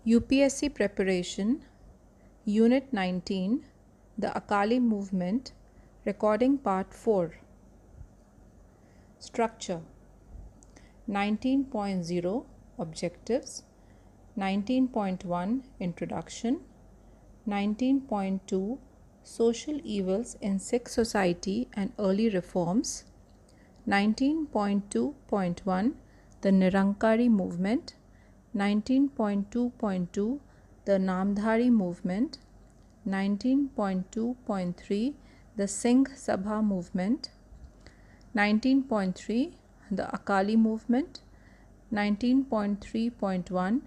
UPSC Preparation, Unit 19, The Akali Movement, Recording Part 4. Structure: 19.0 Objectives, 19.1 Introduction, 19.2 Social Evils in Sikh Society and Early Reforms, 19.2.1 The Nirankari Movement, 19.2.2 The Namdhari Movement, 19.2.3 The Singh Sabha Movement, 19.3 The Akali Movement, 19.3.1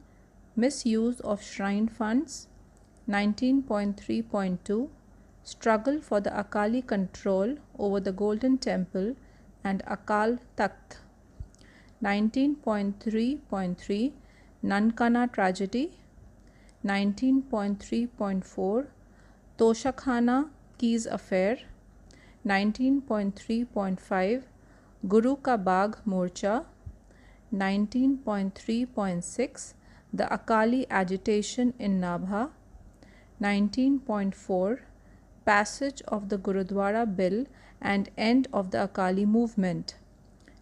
Misuse of Shrine Funds, 19.3.2 Struggle for the Akali control over the Golden Temple and Akal Takht, 19.3.3 Nankana Tragedy, 19.3.4 Toshakhana Keys Affair, 19.3.5 Guru Ka Bagh Morcha, 19.3.6 The Akali Agitation in Nabha, 19.4 Passage of the Gurudwara Bill and End of the Akali Movement,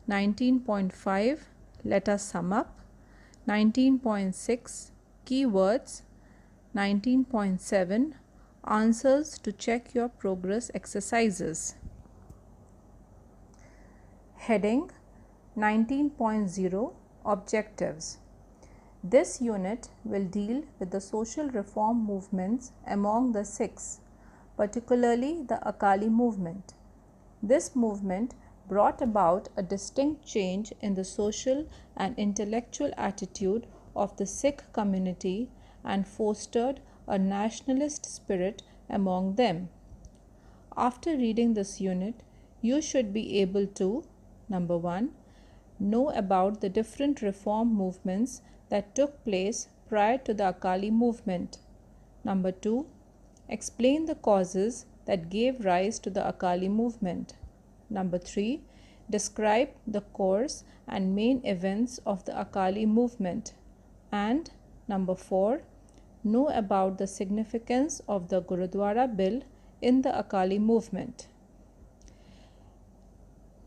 19.5 Let us sum up, 19.6 Keywords, 19.7 Answers to check your progress exercises. Heading: 19.0 Objectives. This unit will deal with the social reform movements among the Sikhs, particularly the Akali movement. This movement brought about a distinct change in the social and intellectual attitude of the Sikh community and fostered a nationalist spirit among them. After reading this unit, you should be able to: number 1, know about the different reform movements that took place prior to the Akali movement. Number 2, explain the causes that gave rise to the Akali movement. Number 3, describe the course and main events of the Akali movement. And number 4, know about the significance of the Gurudwara Bill in the Akali movement.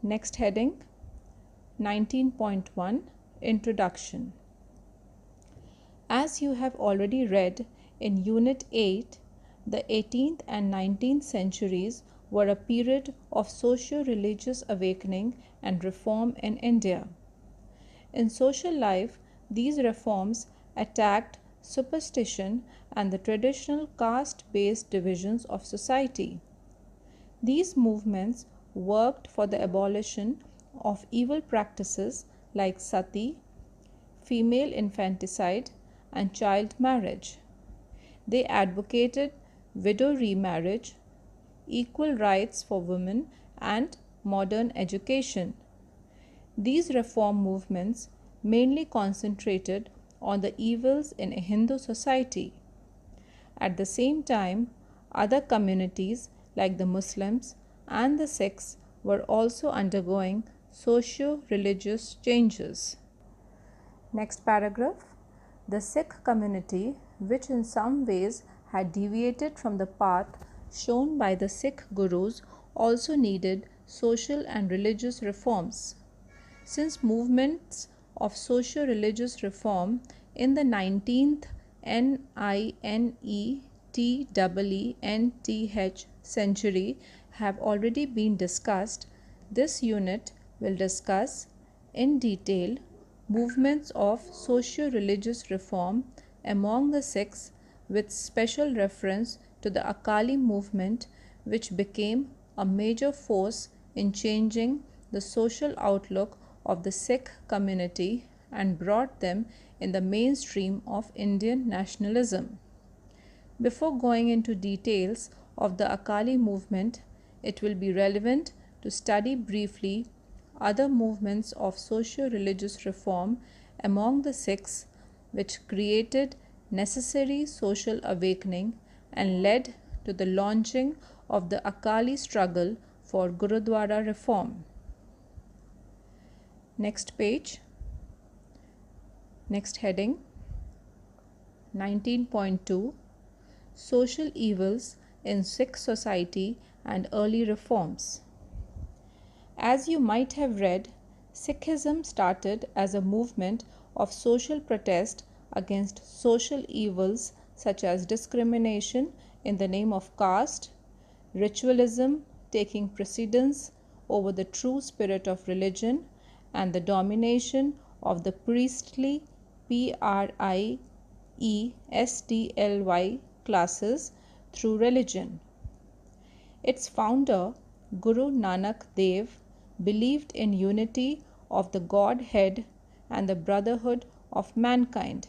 Next heading: 19.1 Introduction. As you have already read in Unit 8, the 18th and 19th centuries were a period of socio-religious awakening and reform in India. In social life, these reforms attacked superstition and the traditional caste-based divisions of society. These movements worked for the abolition of evil practices like sati, female infanticide, and child marriage. They advocated widow remarriage, equal rights for women, and modern education. These reform movements mainly concentrated on the evils in a Hindu society. At the same time, other communities like the Muslims and the Sikhs were also undergoing socio-religious changes. Next paragraph. The Sikh community, which in some ways had deviated from the path shown by the Sikh gurus, also needed social and religious reforms. Since movements of socio-religious reform in the 19th century have already been discussed, this unit will discuss in detail movements of socio-religious reform among the Sikhs, with special reference to the Akali movement, which became a major force in changing the social outlook of the Sikh community and brought them in the mainstream of Indian nationalism. Before going into details of the Akali movement, it will be relevant to study briefly other movements of socio-religious reform among the Sikhs, which created necessary social awakening and led to the launching of the Akali struggle for Gurudwara reform. Next page. Next heading: 19.2 Social Evils in Sikh Society and Early Reforms. As you might have read, Sikhism started as a movement of social protest against social evils such as discrimination in the name of caste, ritualism taking precedence over the true spirit of religion, and the domination of the priestly priestly classes through religion. Its founder, Guru Nanak Dev, believed in unity of the Godhead and the brotherhood of mankind.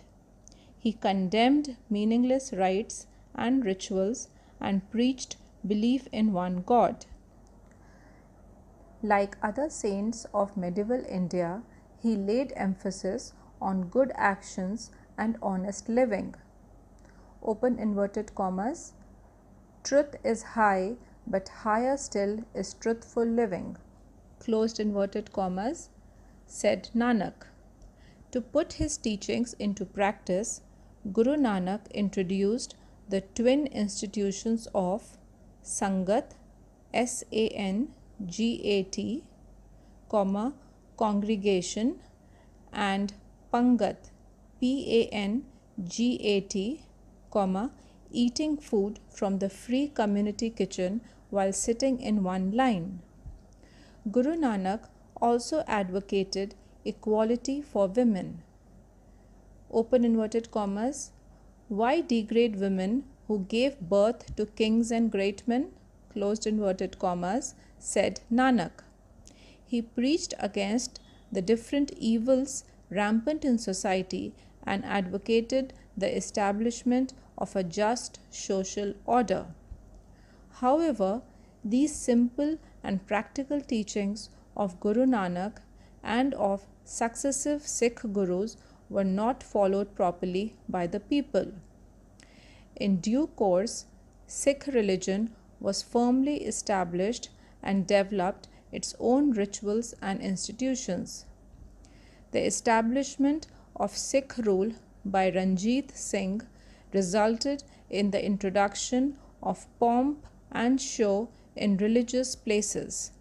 He condemned meaningless rites and rituals and preached belief in one God. Like other saints of medieval India, he laid emphasis on good actions and honest living. Open inverted commas. Truth is high, but higher still is truthful living. Closed inverted commas, said Nanak. To put his teachings into practice, Guru Nanak introduced the twin institutions of Sangat, Sangat, congregation, and Pangat, Pangat, eating food from the free community kitchen while sitting in one line. Guru Nanak also advocated equality for women. Open inverted commas. Why degrade women who gave birth to kings and great men? Closed inverted commas, said Nanak. He preached against the different evils rampant in society and advocated the establishment of a just social order. However, these simple and practical teachings of Guru Nanak and of successive Sikh Gurus were not followed properly by the people. In due course, Sikh religion was firmly established and developed its own rituals and institutions. The establishment of Sikh rule by Ranjit Singh resulted in the introduction of pomp and show in religious places,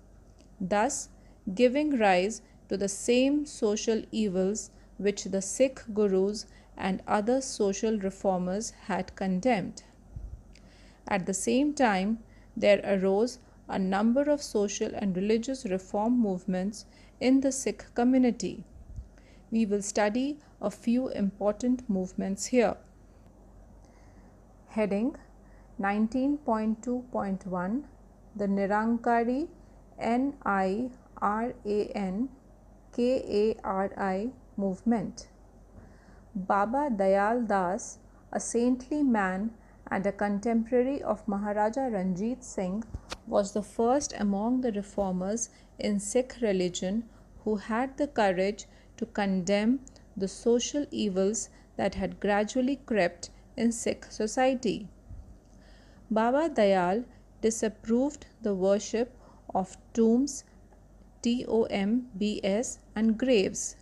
thus giving rise to the same social evils which the Sikh Gurus and other social reformers had condemned. At the same time, there arose a number of social and religious reform movements in the Sikh community. We will study a few important movements here. Heading 19.2.1 The Nirankari Nirankari movement. Baba Dayal Das, a saintly man and a contemporary of Maharaja Ranjit Singh, was the first among the reformers in Sikh religion who had the courage to condemn the social evils that had gradually crept in Sikh society. Baba Dayal disapproved the worship of tombs, tombs, and graves.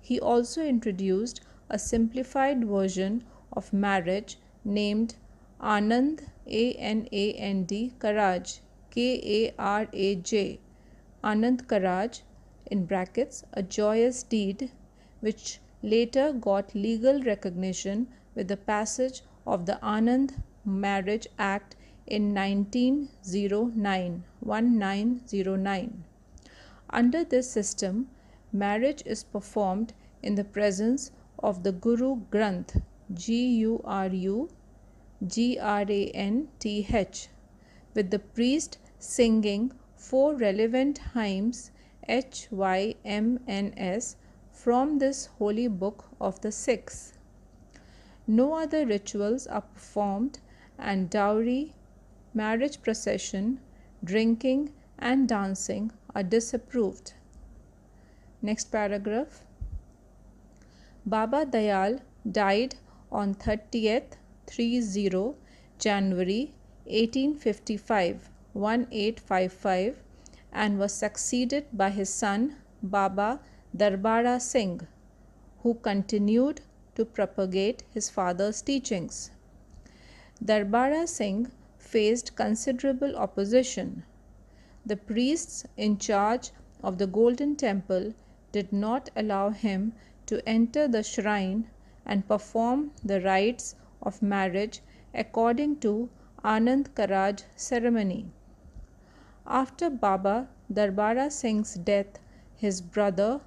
He also introduced a simplified version of marriage named Anand Karaj, Karaj, Anand Karaj, in brackets, a joyous deed, which later got legal recognition with the passage of the Anand Marriage Act in 1909. Under this system, marriage is performed in the presence of the Guru Granth, Gurugranth, with the priest singing 4 relevant hymns, HYMNS, from this holy book of the Sikhs. No other rituals are performed, and dowry, marriage procession, drinking, and dancing are disapproved. Next paragraph. Baba Dayal died on 30th January 1855 and was succeeded by his son Baba Darbara Singh, who continued to propagate his father's teachings. Darbara Singh faced considerable opposition. The priests in charge of the Golden Temple did not allow him to enter the shrine and perform the rites of marriage according to Anand Karaj ceremony. After Baba Darbara Singh's death, his brother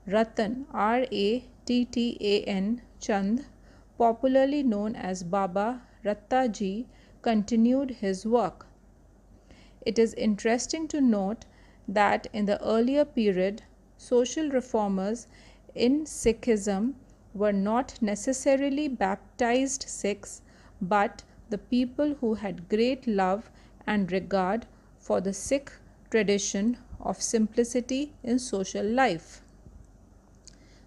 Ratan Rattan Chand, popularly known as Baba Rattaji, continued his work. It is interesting to note that in the earlier period, social reformers in Sikhism were not necessarily baptized Sikhs, but the people who had great love and regard for the Sikh tradition of simplicity in social life.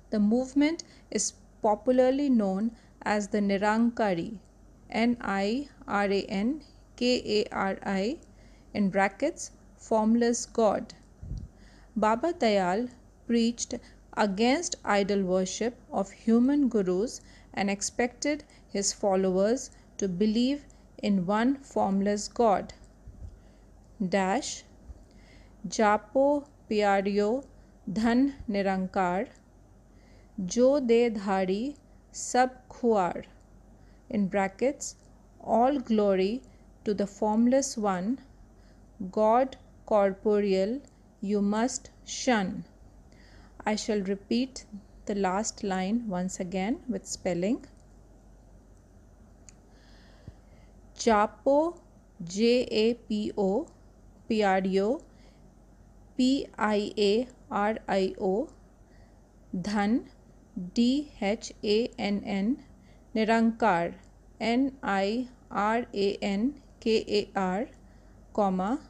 The movement is popularly known as the Nirankari, Nirankari, in brackets, formless God. Baba Dayal preached against idol worship of human gurus and expected his followers to believe in one formless God. Dash Japo Pyaryo Dhan Nirankar Jo De Dhari Sab Khuar, in brackets, all glory to the formless one, God corporeal you must shun. I shall repeat the last line once again with spelling. Japo Japo Pyaryo Piario Dhan Dhann Nirankar Nirankar, comma,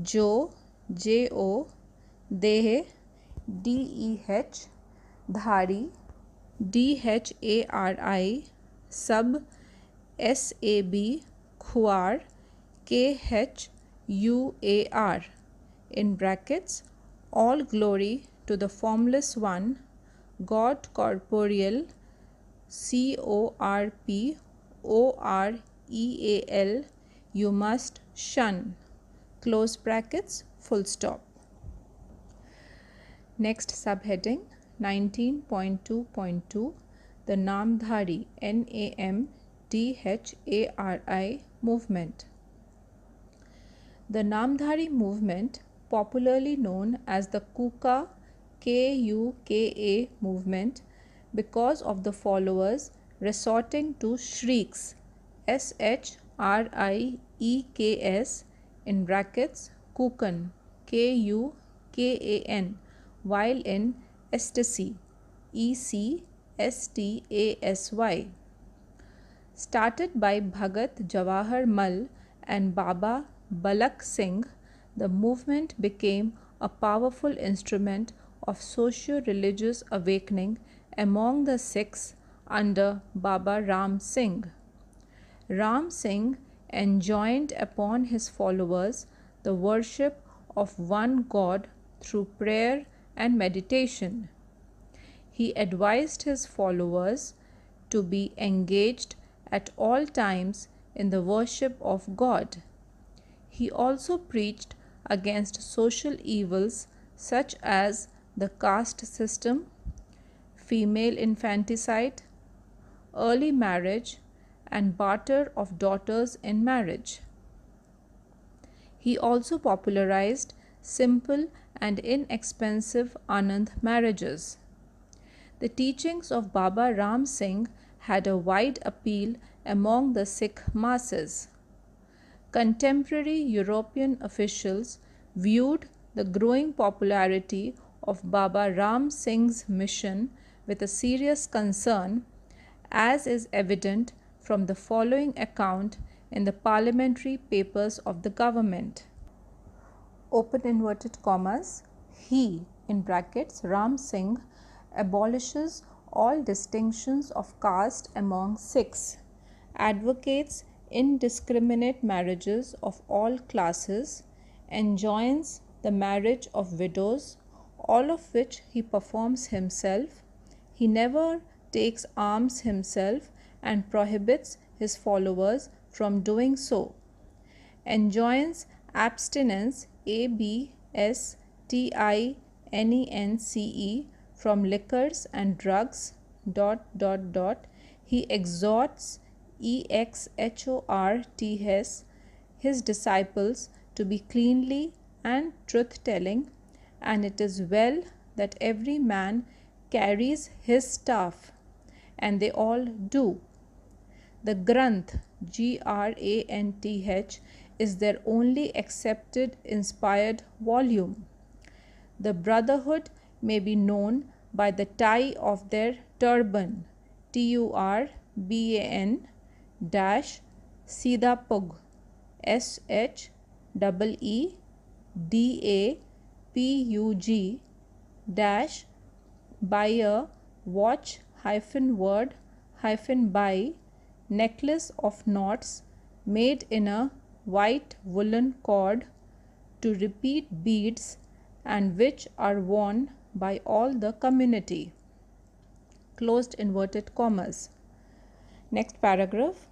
Jo Deh Dhari Dhari Sab Sab Khuar Khuar, in brackets, all glory to the formless one, God corporeal corporeal you must shun, close brackets, full stop. Next subheading 19.2.2, the Namdhari Namdhari movement. The Namdhari movement, popularly known as the Kuka movement, because of the followers resorting to shrieks shrieks, in brackets, kukan kukan, while in ecstasy ecstasy. Started by Bhagat Jawahar Mal and Baba Balak Singh, the movement became a powerful instrument of socio-religious awakening among the Sikhs under Baba Ram Singh. Ram Singh enjoined upon his followers the worship of one God through prayer and meditation. He advised his followers to be engaged at all times in the worship of God. He also preached against social evils such as the caste system, female infanticide, early marriage, and barter of daughters in marriage. He also popularized simple and inexpensive Anand marriages. The teachings of Baba Ram Singh had a wide appeal among the Sikh masses. Contemporary European officials viewed the growing popularity of Baba Ram Singh's mission with a serious concern, as is evident from the following account in the parliamentary papers of the government. Open inverted commas, he, in brackets, Ram Singh, abolishes all distinctions of caste among Sikhs, advocates indiscriminate marriages of all classes, enjoins the marriage of widows, all of which he performs himself. He never takes arms himself and prohibits his followers from doing so, enjoins abstinence abstinence from liquors and drugs ... He exhorts his disciples to be cleanly and truth-telling, and it is well that every man carries his staff, and they all do. The Granth, Granth, is their only accepted inspired volume. The brotherhood may be known by the tie of their turban, Turban dash Sidapug, Shedapug dash by a watch word by necklace of knots made in a white woolen cord to repeat beads, and which are worn by all the community. Closed inverted commas. Next paragraph.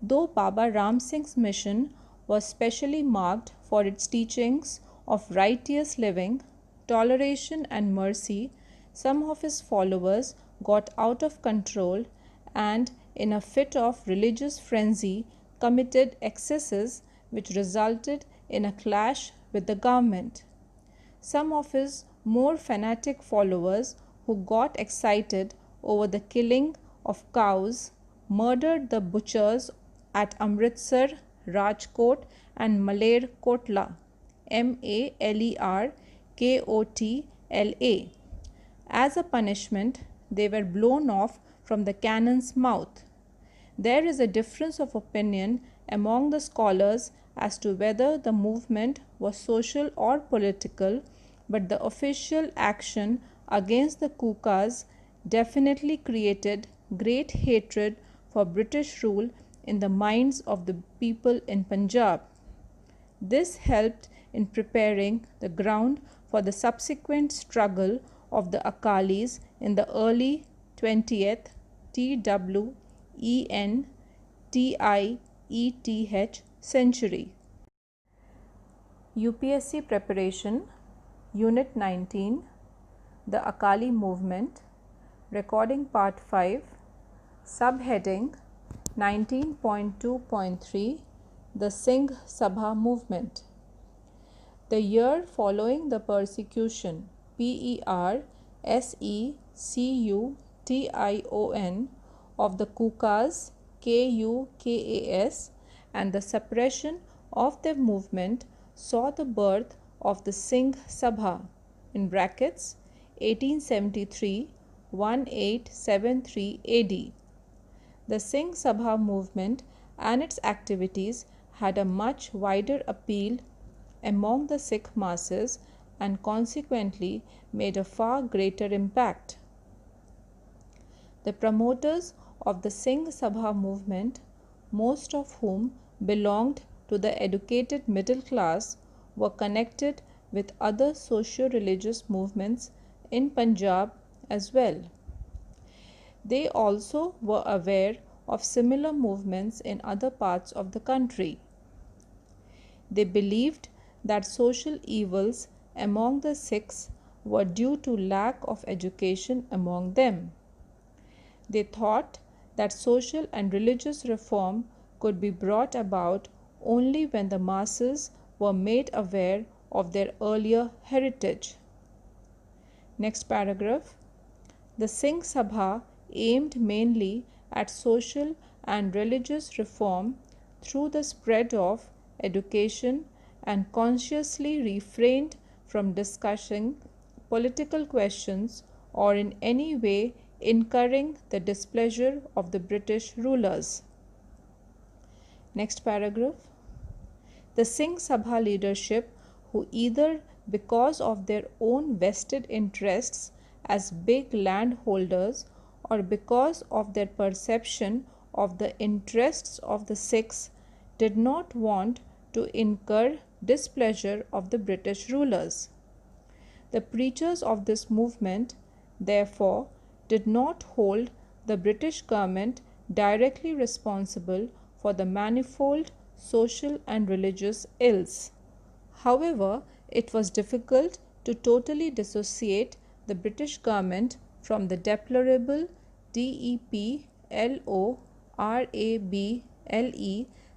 Though Baba Ram Singh's mission was specially marked for its teachings of righteous living, toleration and mercy, some of his followers got out of control and, in a fit of religious frenzy, committed excesses which resulted in a clash with the government. Some of his more fanatic followers, who got excited over the killing of cows, murdered the butchers at Amritsar, Rajkot and Malerkotla, Malerkotla. As a punishment, they were blown off from the cannon's mouth. There is a difference of opinion among the scholars as to whether the movement was social or political, but the official action against the Kukas definitely created great hatred for British rule in the minds of the people in Punjab. This helped in preparing the ground for the subsequent struggle of the Akalis in the early 20th century. UPSC Preparation, Unit 19, The Akali Movement, Recording Part 5, Subheading 19.2.3, The Singh Sabha Movement. The year following the persecution, PERSECUTION, of the Kukas, KUKAS, and the suppression of their movement saw the birth of the Singh Sabha in brackets 1873-1873 AD. The Singh Sabha movement and its activities had a much wider appeal among the Sikh masses and consequently made a far greater impact. The promoters of the Singh Sabha movement, most of whom belonged to the educated middle class, were connected with other socio-religious movements in Punjab as well. They also were aware of similar movements in other parts of the country. They believed that social evils among the Sikhs were due to lack of education among them. They thought that social and religious reform could be brought about only when the masses were made aware of their earlier heritage. Next paragraph. The Singh Sabha aimed mainly at social and religious reform through the spread of education and consciously refrained from discussing political questions or in any way incurring the displeasure of the British rulers. Next paragraph. The Singh Sabha leadership, who either because of their own vested interests as big landholders or because of their perception of the interests of the Sikhs, did not want to incur displeasure of the British rulers. The preachers of this movement, therefore, did not hold the British government directly responsible for the manifold social and religious ills. However, it was difficult to totally dissociate the British government from the deplorable DEPLORABLE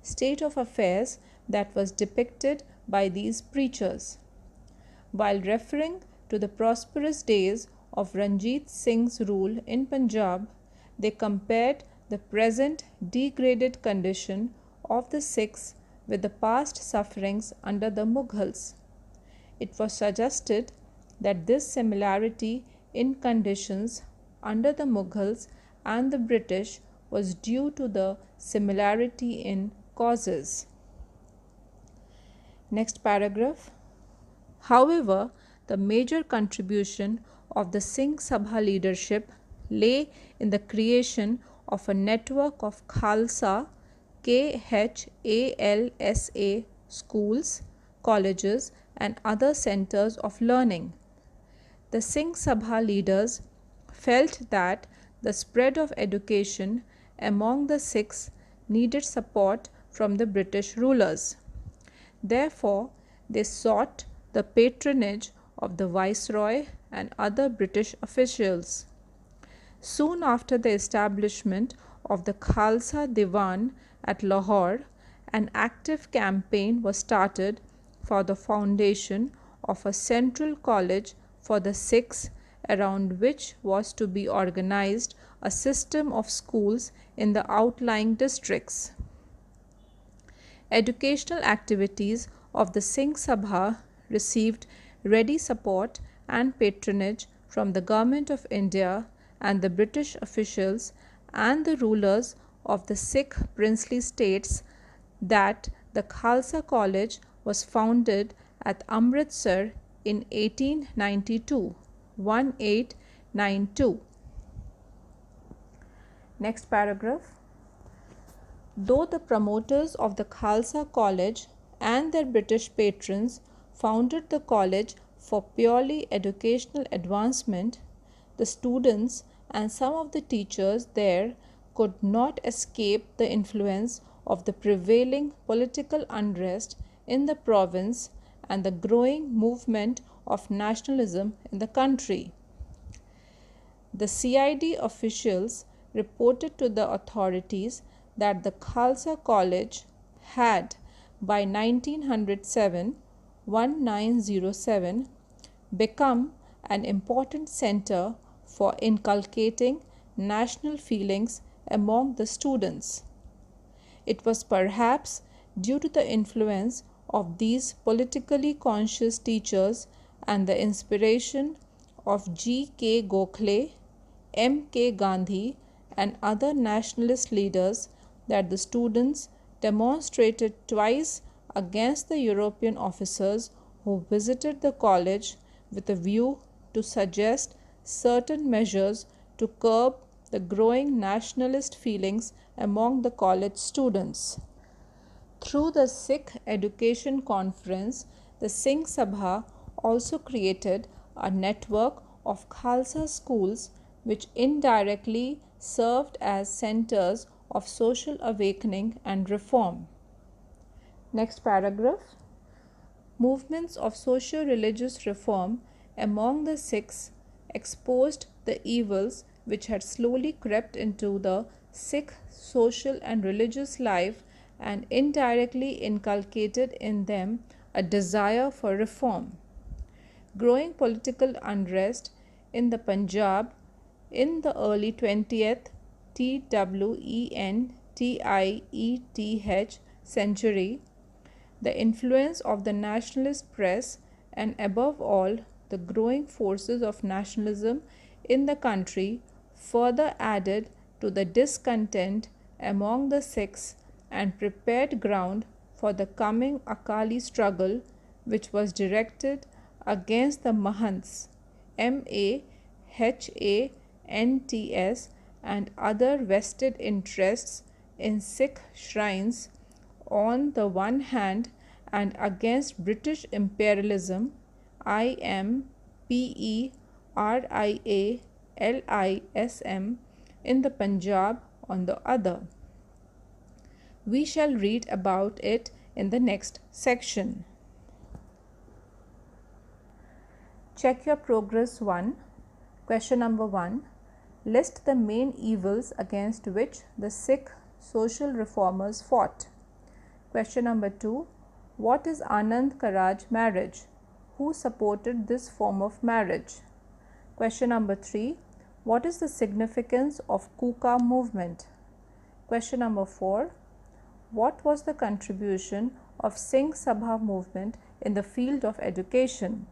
state of affairs that was depicted by these preachers. While referring to the prosperous days of Ranjit Singh's rule in Punjab, they compared the present degraded condition of the Sikhs with the past sufferings under the Mughals. It was suggested that this similarity in conditions under the Mughals and the British was due to the similarity in causes. Next paragraph. However, the major contribution of the Singh Sabha leadership lay in the creation of a network of Khalsa KHALSA schools, colleges, and other centers of learning. The Singh Sabha leaders felt that the spread of education among the Sikhs needed support from the British rulers. Therefore, they sought the patronage of the Viceroy and other British officials. Soon after the establishment of the Khalsa Diwan at Lahore, an active campaign was started for the foundation of a central college for the Sikhs, around which was to be organized a system of schools in the outlying districts. Educational activities of the Singh Sabha received ready support and patronage from the Government of India and the British officials and the rulers of the Sikh princely states that the Khalsa College was founded at Amritsar in 1892. Next paragraph. Though the promoters of the Khalsa College and their British patrons founded the college for purely educational advancement, the students and some of the teachers there could not escape the influence of the prevailing political unrest in the province and the growing movement of nationalism in the country. The CID officials reported to the authorities that the Khalsa College had by 1907 become an important center for inculcating national feelings among the students. It was perhaps due to the influence of these politically conscious teachers and the inspiration of G.K. Gokhale, M.K. Gandhi, and other nationalist leaders that the students demonstrated twice against the European officers who visited the college with a view to suggest certain measures to curb the growing nationalist feelings among the college students. Through the Sikh Education Conference, the Singh Sabha also created a network of Khalsa schools which indirectly served as centers of social awakening and reform. Next paragraph. Movements of socio-religious reform among the Sikhs exposed the evils which had slowly crept into the Sikh social and religious life and indirectly inculcated in them a desire for reform. Growing political unrest in the Punjab in the early 20th century, the influence of the nationalist press, and above all, the growing forces of nationalism in the country further added to the discontent among the Sikhs and prepared ground for the coming Akali struggle, which was directed against the Mahants, MAHANTS, and other vested interests in Sikh shrines on the one hand and against British imperialism, IMPERIALISM, in the Punjab on the other. We shall read about it in the next section. Check your progress 1. Question number 1. List the main evils against which the Sikh social reformers fought. Question number 2. What is Anand Karaj marriage? Who supported this form of marriage? Question number 3. What is the significance of Kuka movement? Question number 4. What was the contribution of Singh Sabha movement in the field of education?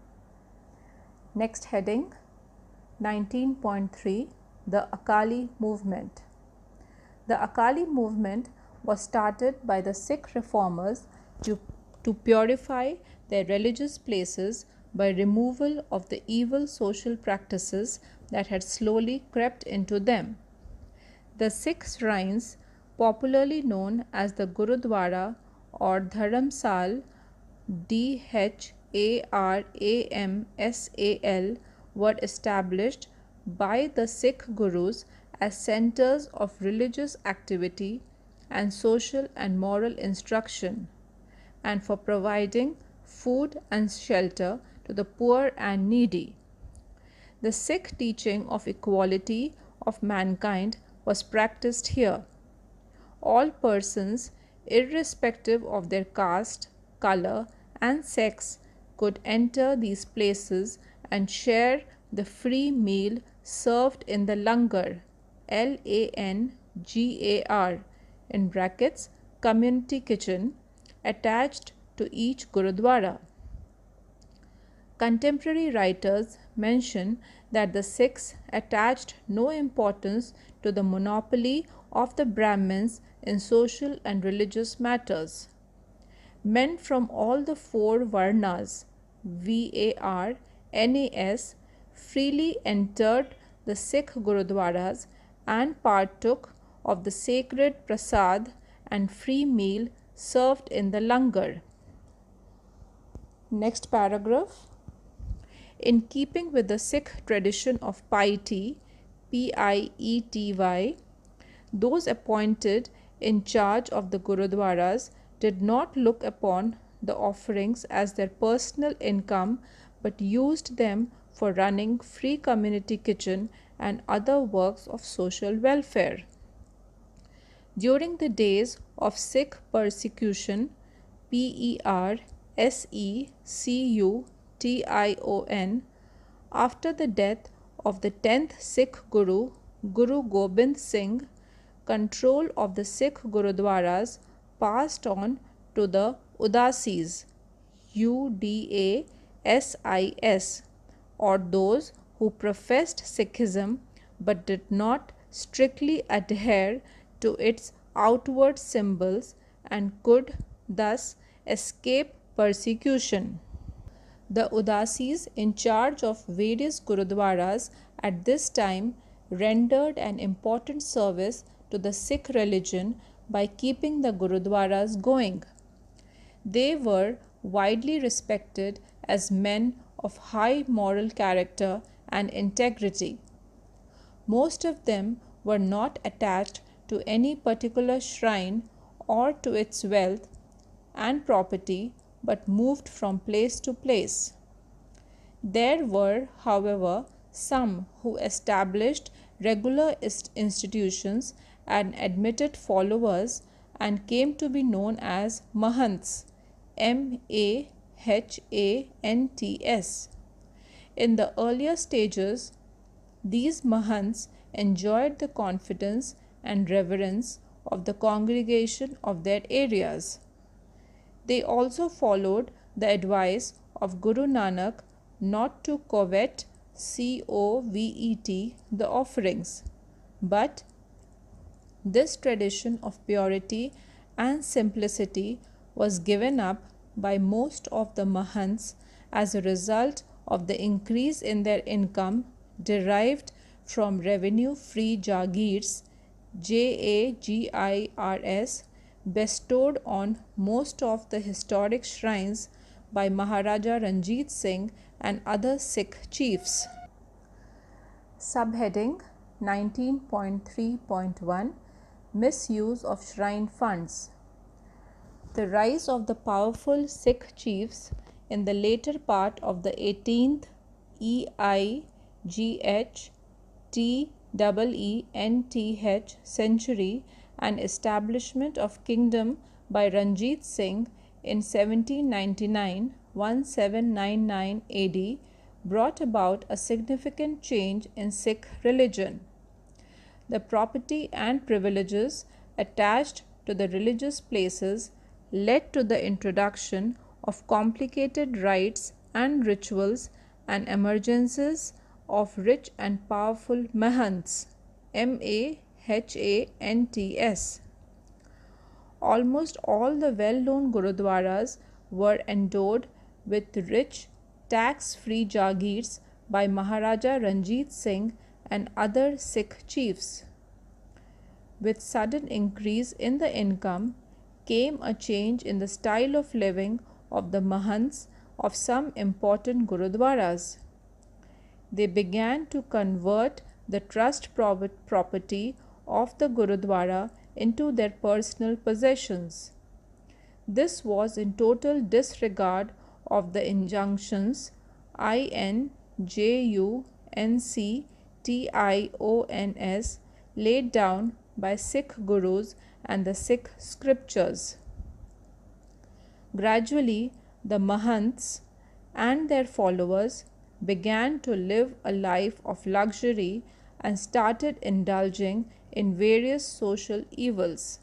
Next heading, 19.3, the Akali Movement. The Akali Movement was started by the Sikh reformers to purify their religious places by removal of the evil social practices that had slowly crept into them. The Sikh shrines, popularly known as the Gurudwara or Dharamsal, DHARAMSAL, were established by the Sikh Gurus as centers of religious activity and social and moral instruction, and for providing food and shelter to the poor and needy. The Sikh teaching of equality of mankind was practiced here. All persons, irrespective of their caste, color, and sex, could enter these places and share the free meal served in the langar, LANGAR, in brackets, community kitchen, attached to each Gurudwara. Contemporary writers mention that the Sikhs attached no importance to the monopoly of the Brahmins in social and religious matters. Men from all the four Varnas, VAR, NAS, freely entered the Sikh Gurudwaras and partook of the sacred prasad and free meal served in the langar. Next paragraph. In keeping with the Sikh tradition of piety, PIETY, those appointed in charge of the Gurudwaras did not look upon the offerings as their personal income but used them for running free community kitchen and other works of social welfare. During the days of Sikh persecution, PERSECUTION, after the death of the 10th Sikh Guru, Guru Gobind Singh, control of the Sikh Gurudwaras passed on to the Udasis, UDASIS, or those who professed Sikhism but did not strictly adhere to its outward symbols and could thus escape persecution. The Udasis, in charge of various Gurudwaras at this time, rendered an important service to the Sikh religion by keeping the Gurudwaras going. They were widely respected as men of high moral character and integrity. Most of them were not attached to any particular shrine or to its wealth and property, but moved from place to place. There were, however, some who established regular institutions and admitted followers and came to be known as Mahants, MAHANTS. In the earlier stages, these Mahants enjoyed the confidence and reverence of the congregation of their areas. They also followed the advice of Guru Nanak not to covet the offerings, but this tradition of purity and simplicity was given up by most of the Mahants as a result of the increase in their income derived from revenue-free Jagirs, JAGIRS, bestowed on most of the historic shrines by Maharaja Ranjit Singh and other Sikh chiefs. Subheading 19.3.1 Misuse of Shrine Funds. The rise of the powerful Sikh chiefs in the later part of the 18th century and establishment of kingdom by Ranjit Singh in 1799 AD brought about a significant change in Sikh religion. The property and privileges attached to the religious places led to the introduction of complicated rites and rituals and emergences of rich and powerful mahants. Mahants. Almost all the well-known gurudwaras were endowed with rich tax-free jagirs by Maharaja Ranjit Singh and other Sikh chiefs. With sudden increase in the income came a change in the style of living of the mahants of some important gurudwaras. They began to convert the trust property of the gurudwara into their personal possessions. This was in total disregard of the injunctions INJUNCTIONS laid down by Sikh gurus and the Sikh scriptures. Gradually, the mahants and their followers began to live a life of luxury and started indulging in various social evils.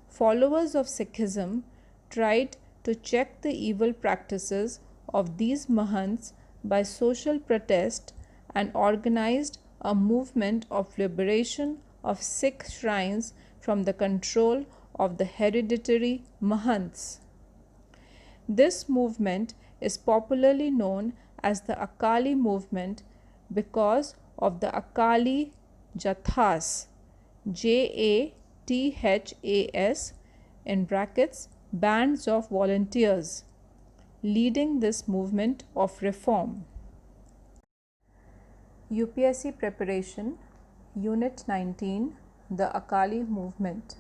Followers of Sikhism tried to check the evil practices of these mahants by social protest and organized a movement of liberation of Sikh shrines from the control of the hereditary mahants. This movement is popularly known as the Akali Movement because of the Akali Jathas, JATHAS, in brackets, bands of volunteers, leading this movement of reform. UPSC Preparation, Unit 19, The Akali Movement.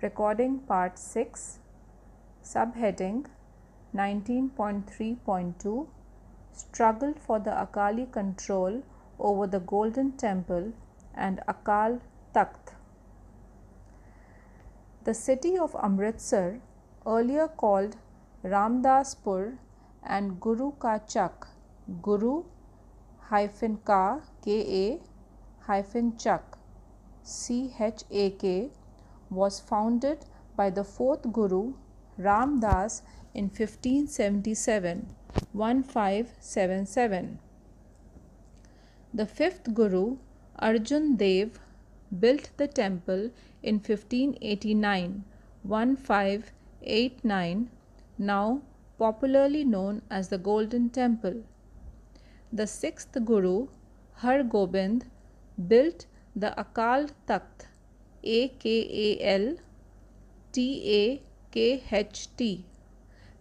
Recording Part 6, Subheading 19.3.2 Struggle for the Akali control over the Golden Temple and Akal Takht. The city of Amritsar, earlier called Ramdaspur and Guru Ka Chak, Guru-Ka-Chak, CHAK, was founded by the fourth Guru Ram Das in 1577. The fifth Guru Arjan Dev built the temple in 1589, now popularly known as the Golden Temple. The sixth Guru Har Gobind built the Akal Takht, AKAL TAKHT,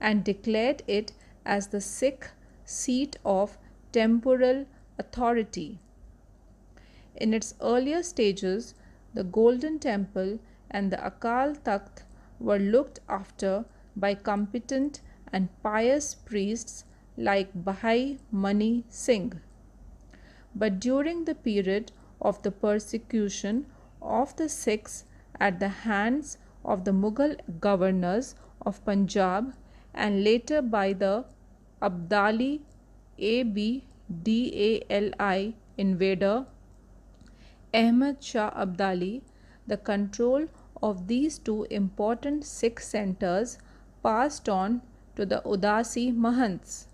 and declared it as the Sikh seat of temporal authority. In its earlier stages, the Golden Temple and the Akal Takht were looked after by competent and pious priests like Bhai Mani Singh. But during the period of the persecution of the Sikhs at the hands of the Mughal governors of Punjab and later by the Abdali invader Ahmad Shah Abdali, the control of these two important Sikh centers passed on to the Udasi Mahants.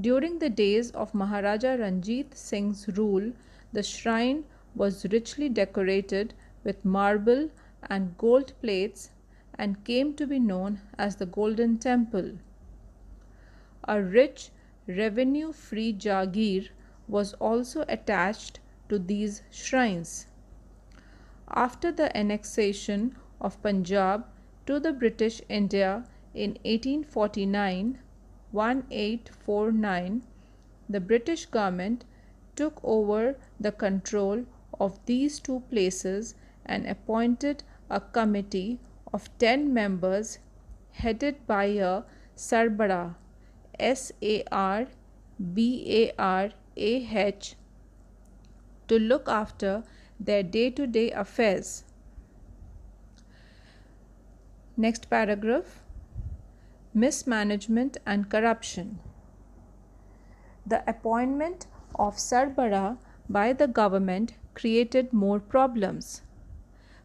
During the days of Maharaja Ranjit Singh's rule, the shrine was richly decorated with marble and gold plates and came to be known as the Golden Temple. A rich revenue-free jagir was also attached to these shrines. After the annexation of Punjab to the British India in 1849, the British government took over the control of these two places and appointed a committee of 10 members headed by a Sarbarah, Sarbarah, to look after their day-to-day affairs. Next paragraph. Mismanagement and corruption. The appointment of Sarbarah by the government created more problems.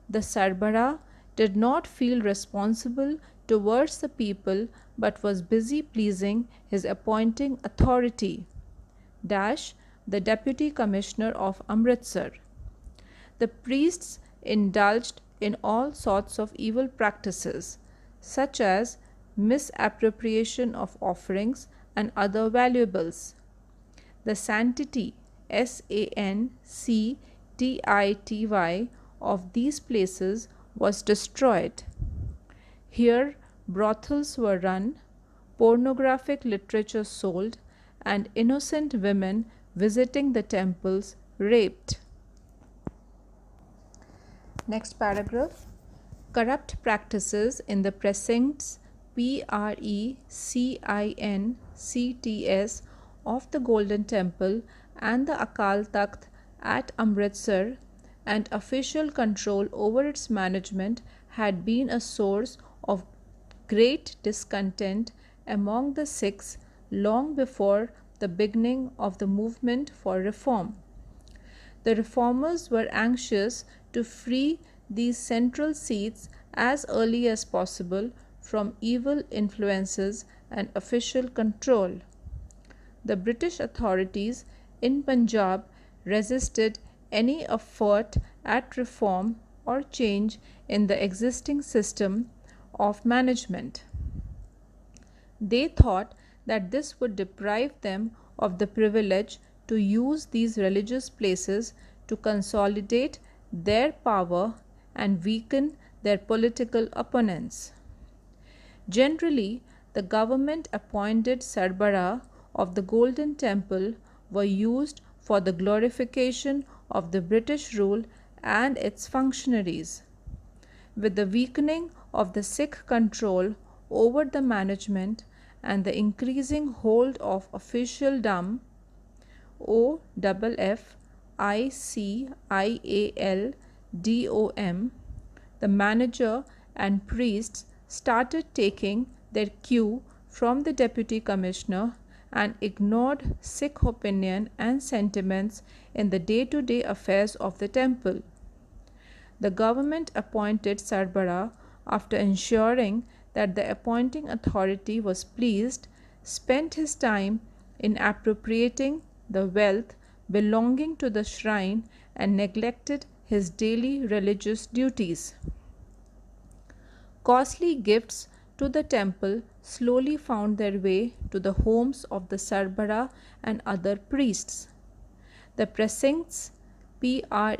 The Sarbarah did not feel responsible towards the people but was busy pleasing his appointing authority, the Deputy Commissioner of Amritsar. The priests indulged in all sorts of evil practices, such as misappropriation of offerings and other valuables. The sanctity, sanctity, of these places was destroyed. Here, brothels were run, pornographic literature sold, and innocent women visiting the temples raped. Next paragraph. Corrupt practices in the precincts of the Golden Temple and the Akal Takht at Amritsar, and official control over its management had been a source of great discontent among the Sikhs long before the beginning of the movement for reform. The reformers were anxious to free these central seats as early as possible from evil influences and official control. The British authorities in Punjab resisted any effort at reform or change in the existing system of management. They thought that this would deprive them of the privilege to use these religious places to consolidate their power and weaken their political opponents. Generally, the government appointed Sarbarah of the Golden Temple were used for the glorification of the British rule and its functionaries. With the weakening of the Sikh control over the management and the increasing hold of officialdom, the manager and priests started taking their cue from the Deputy Commissioner and ignored Sikh opinion and sentiments in the day-to-day affairs of the temple. The government appointed Sarbarah after ensuring that the appointing authority was pleased, spent his time in appropriating the wealth belonging to the shrine and neglected his daily religious duties. Costly gifts to the temple slowly found their way to the homes of the Sarbarah and other priests. The precincts began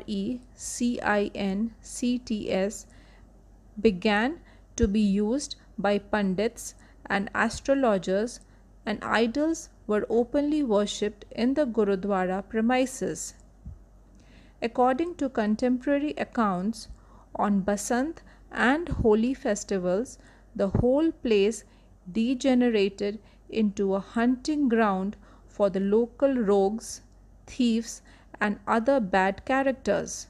to be used by pundits and astrologers, and idols were openly worshipped in the Gurudwara premises. According to contemporary accounts, on Basant and holy festivals, the whole place degenerated into a hunting ground for the local rogues, thieves, and other bad characters.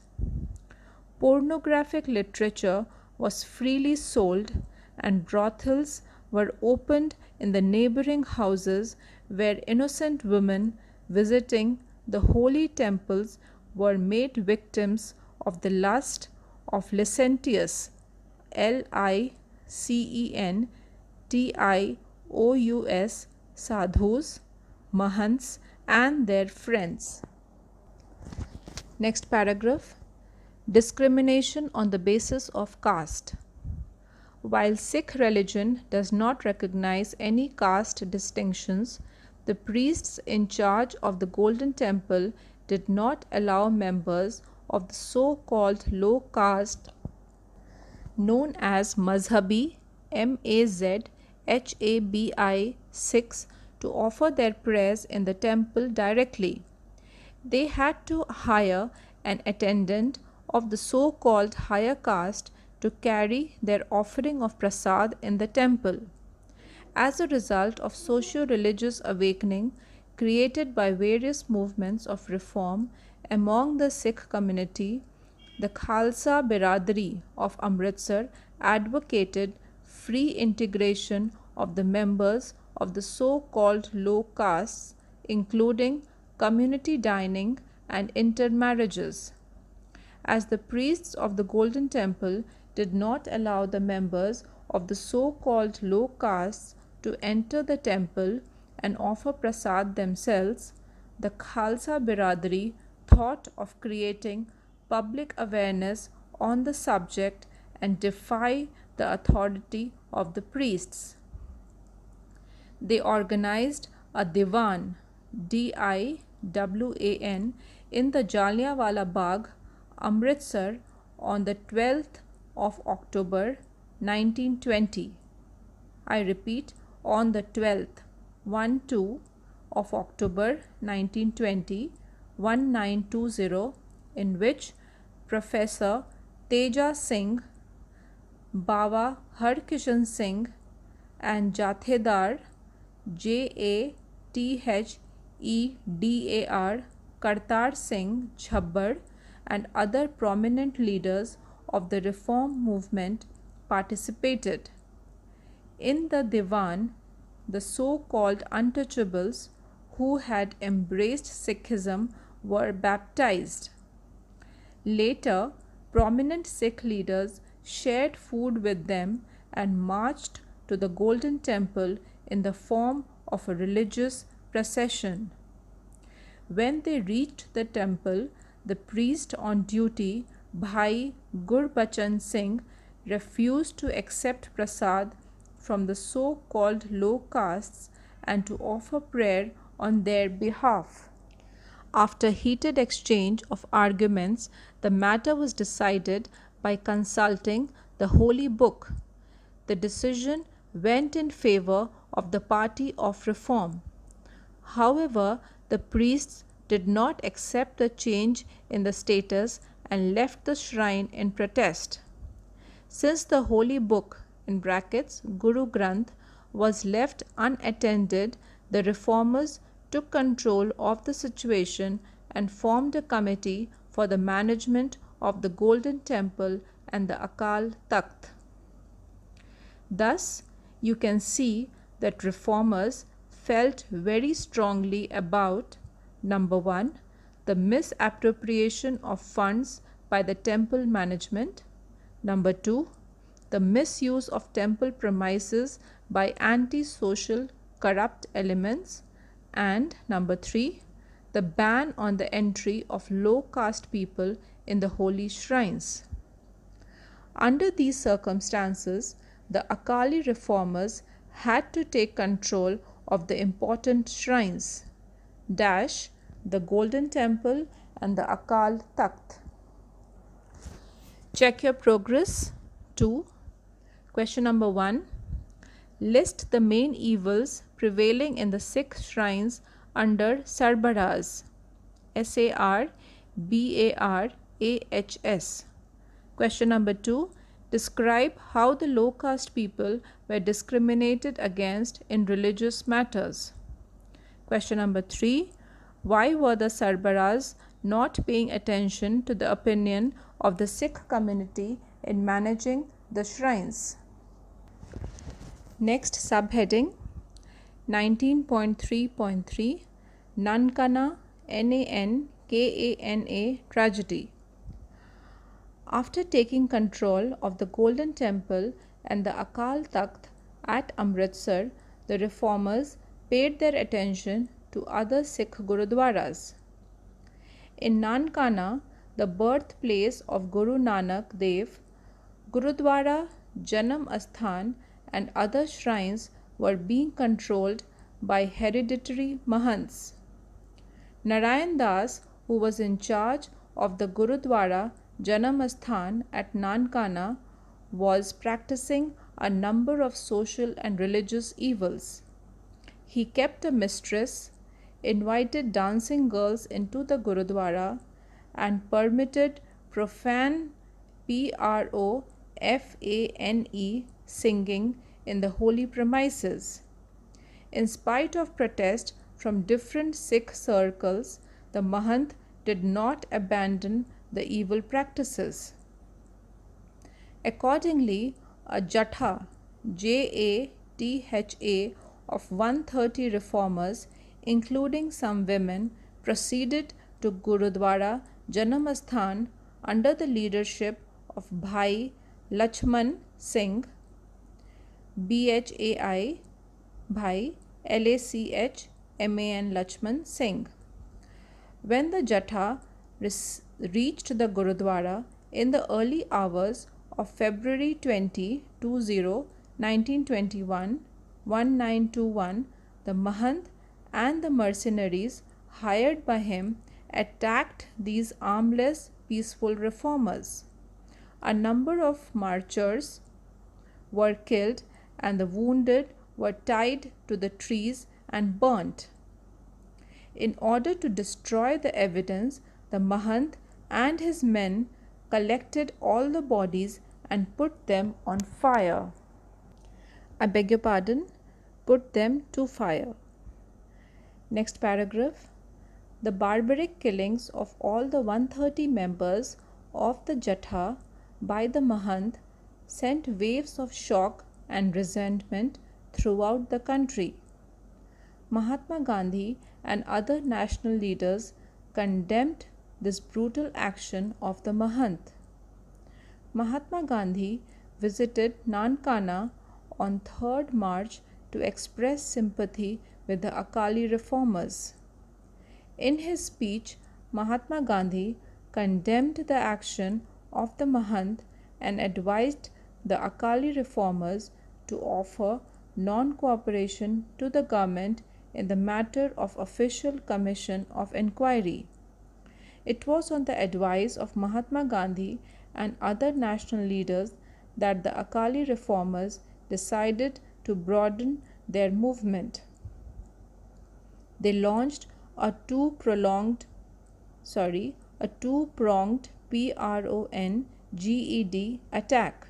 Pornographic literature was freely sold, and brothels were opened in the neighboring houses where innocent women visiting the holy temples were made victims of the lust of licentious sadhus, mahants, and their friends. Next paragraph. Discrimination on the basis of caste. While Sikh religion does not recognize any caste distinctions, the priests in charge of the Golden Temple did not allow members of the so-called low caste known as Mazhabi Sikhs to offer their prayers in the temple directly. They had to hire an attendant of the so called higher caste to carry their offering of prasad in the temple. As a result of socio religious awakening created by various movements of reform among the Sikh community, the Khalsa Biradari of Amritsar advocated free integration of the members of the so called low castes, including community dining and intermarriages. As the priests of the Golden Temple did not allow the members of the so called low castes to enter the temple and offer prasad themselves, the Khalsa Biradari thought of creating public awareness on the subject and defy the authority of the priests. They organized a diwan, Diwan, in the Jallianwala Bagh, Amritsar on the 12th of October 1920. I repeat, on the 12th, 1-2 of October 1920, 1920, in which Professor Teja Singh, Bawa Harkishan Singh, and Jathedar Jathdar Kartar Singh Jhabbar and other prominent leaders of the reform movement participated. In the Diwan, the so called untouchables who had embraced Sikhism were baptized. Later, prominent Sikh leaders shared food with them and marched to the Golden Temple in the form of a religious procession. When they reached the temple, the priest on duty, Bhai Gurbachan Singh, refused to accept prasad from the so called low castes and to offer prayer on their behalf. After heated exchange of arguments, the matter was decided by consulting the Holy Book. The decision went in favor of the party of reform. However, the priests did not accept the change in the status and left the shrine in protest. Since the Holy Book (Guru Granth) was left unattended, the reformers took control of the situation and formed a committee for the management of the Golden Temple and the Akal Takht. Thus, you can see that reformers felt very strongly about number 1, the misappropriation of funds by the temple management, number 2, the misuse of temple premises by anti-social corrupt elements, and number 3, the ban on the entry of low caste people in the holy shrines. Under these circumstances, the Akali reformers had to take control of the important shrines, the Golden Temple and the Akal Takht. Check your progress. 2. Question number 1. List the main evils prevailing in the Sikh shrines under Sarbarahs. Sarbarahs. Question number 2. Describe how the low caste people were discriminated against in religious matters. Question number 3. Why were the Sarbarahs not paying attention to the opinion of the Sikh community in managing the shrines? Next subheading 19.3.3 Nankana Nankana tragedy. After taking control of the Golden Temple and the Akal Takht at Amritsar, the reformers paid their attention to other Sikh Gurudwaras. In Nankana, the birthplace of Guru Nanak Dev, Gurudwara, Janam Asthan and other shrines were being controlled by hereditary Mahants. Narayan Das, who was in charge of the Gurudwara Janam Asthan at Nankana, was practicing a number of social and religious evils. He kept a mistress, invited dancing girls into the Gurudwara, and permitted profane singing in the holy premises. In spite of protest from different Sikh circles, the Mahant did not abandon the evil practices. Accordingly, a Jatha, Jatha, of 130 reformers, including some women, proceeded to Gurudwara Janamasthan under the leadership of Bhai Lachman Singh, Bhai, Bhai Lachman Lachman Singh. When the Jatha reached the Gurudwara in the early hours of February 1921, the Mahant and the mercenaries hired by him attacked these armless, peaceful reformers. A number of marchers were killed and the wounded were tied to the trees and burnt. In order to destroy the evidence, the Mahant and his men collected all the bodies and put them on fire. I beg your pardon, put them to fire. Next paragraph. The barbaric killings of all the 130 members of the Jatha by the Mahant sent waves of shock and resentment throughout the country. Mahatma Gandhi and other national leaders condemned this brutal action of the Mahant. Mahatma Gandhi visited Nankana on 3rd March to express sympathy with the Akali reformers. In his speech, Mahatma Gandhi condemned the action of the Mahant and advised the Akali reformers to offer non-cooperation to the government in the matter of official commission of inquiry. It was on the advice of Mahatma Gandhi and other national leaders that the Akali reformers decided to broaden their movement. They launched a two-pronged PRONGED attack.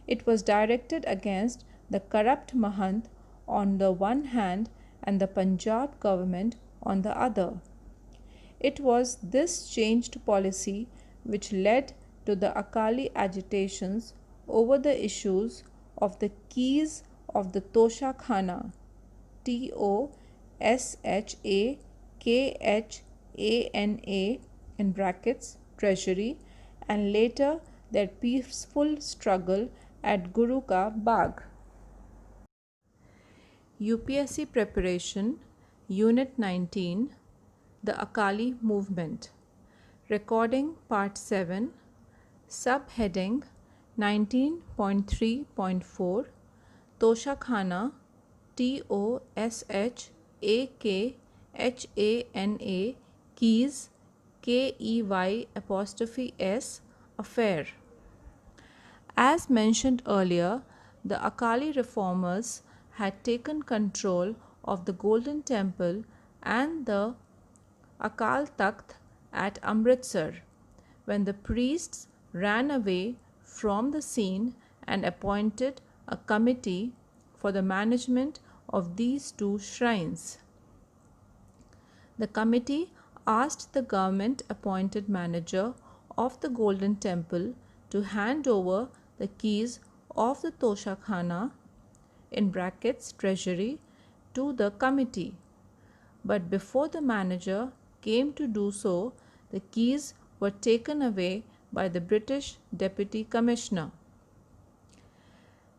It was directed against the corrupt Mahant on the one hand and the Punjab government on the other. It was this changed policy which led to the Akali agitations over the issues of the keys of the Tosha Khana, TOSHAKHANA in brackets, treasury, and later their peaceful struggle at Guru Ka Bagh. UPSC Preparation, Unit 19, The Akali Movement. Recording Part 7, Subheading 19.3.4, Tosha Khana, TOSHAKHANA, Keys, KEY''S, affair. As mentioned earlier, the Akali reformers had taken control of the Golden Temple and the Akal Takht at Amritsar when the priests ran away from the scene and appointed a committee for the management of these two shrines. The committee asked the government appointed manager of the Golden Temple to hand over the keys of the Tosha Khana in brackets treasury to the committee. But before the manager came to do so, the keys were taken away by the British Deputy Commissioner.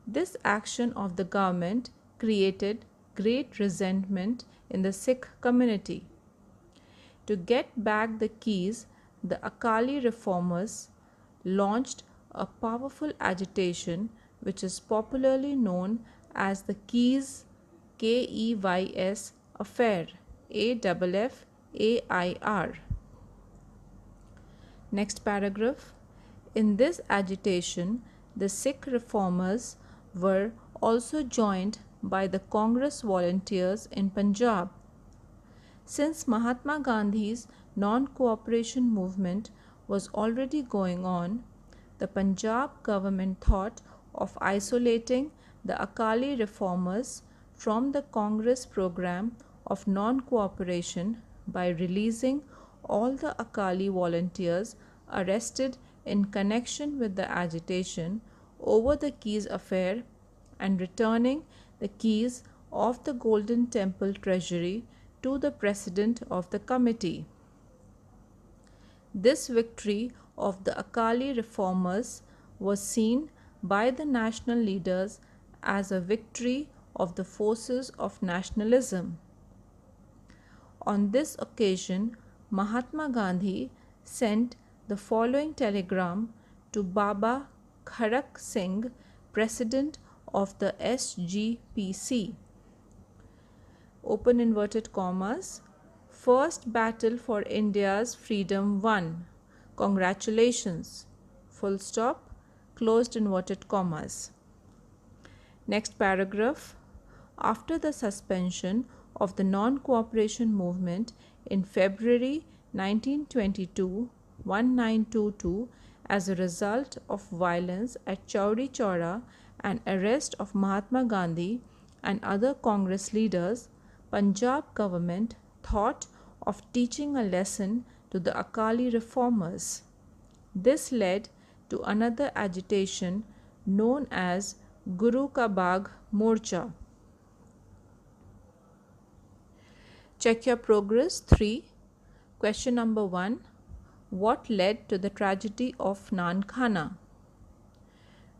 This action of the government created great resentment in the Sikh community. To get back the keys, the Akali reformers launched a powerful agitation which is popularly known as the Keys KEYS affair, AFFAIR. Next paragraph. In this agitation, the Sikh reformers were also joined by the Congress volunteers in Punjab. Since Mahatma Gandhi's non-cooperation movement was already going on, the Punjab government thought of isolating the Akali reformers from the Congress program of non-cooperation by releasing all the Akali volunteers arrested in connection with the agitation over the Keys affair and returning the keys of the Golden Temple treasury to the president of the committee. This victory of the Akali reformers was seen by the national leaders as a victory of the forces of nationalism. On this occasion, Mahatma Gandhi sent the following telegram to Baba Kharak Singh, president of the SGPC. Open inverted commas. First battle for India's freedom won. Congratulations. Full stop. Closed inverted commas. Next paragraph. After the suspension of the non-cooperation movement in February 1922, 1922, as a result of violence at Chauri Chaura and arrest of Mahatma Gandhi and other Congress leaders, Punjab government thought of teaching a lesson to the Akali reformers. This led to another agitation known as Guru Ka Bagh Morcha. Check your progress 3. Question number 1. What led to the tragedy of Nankhana?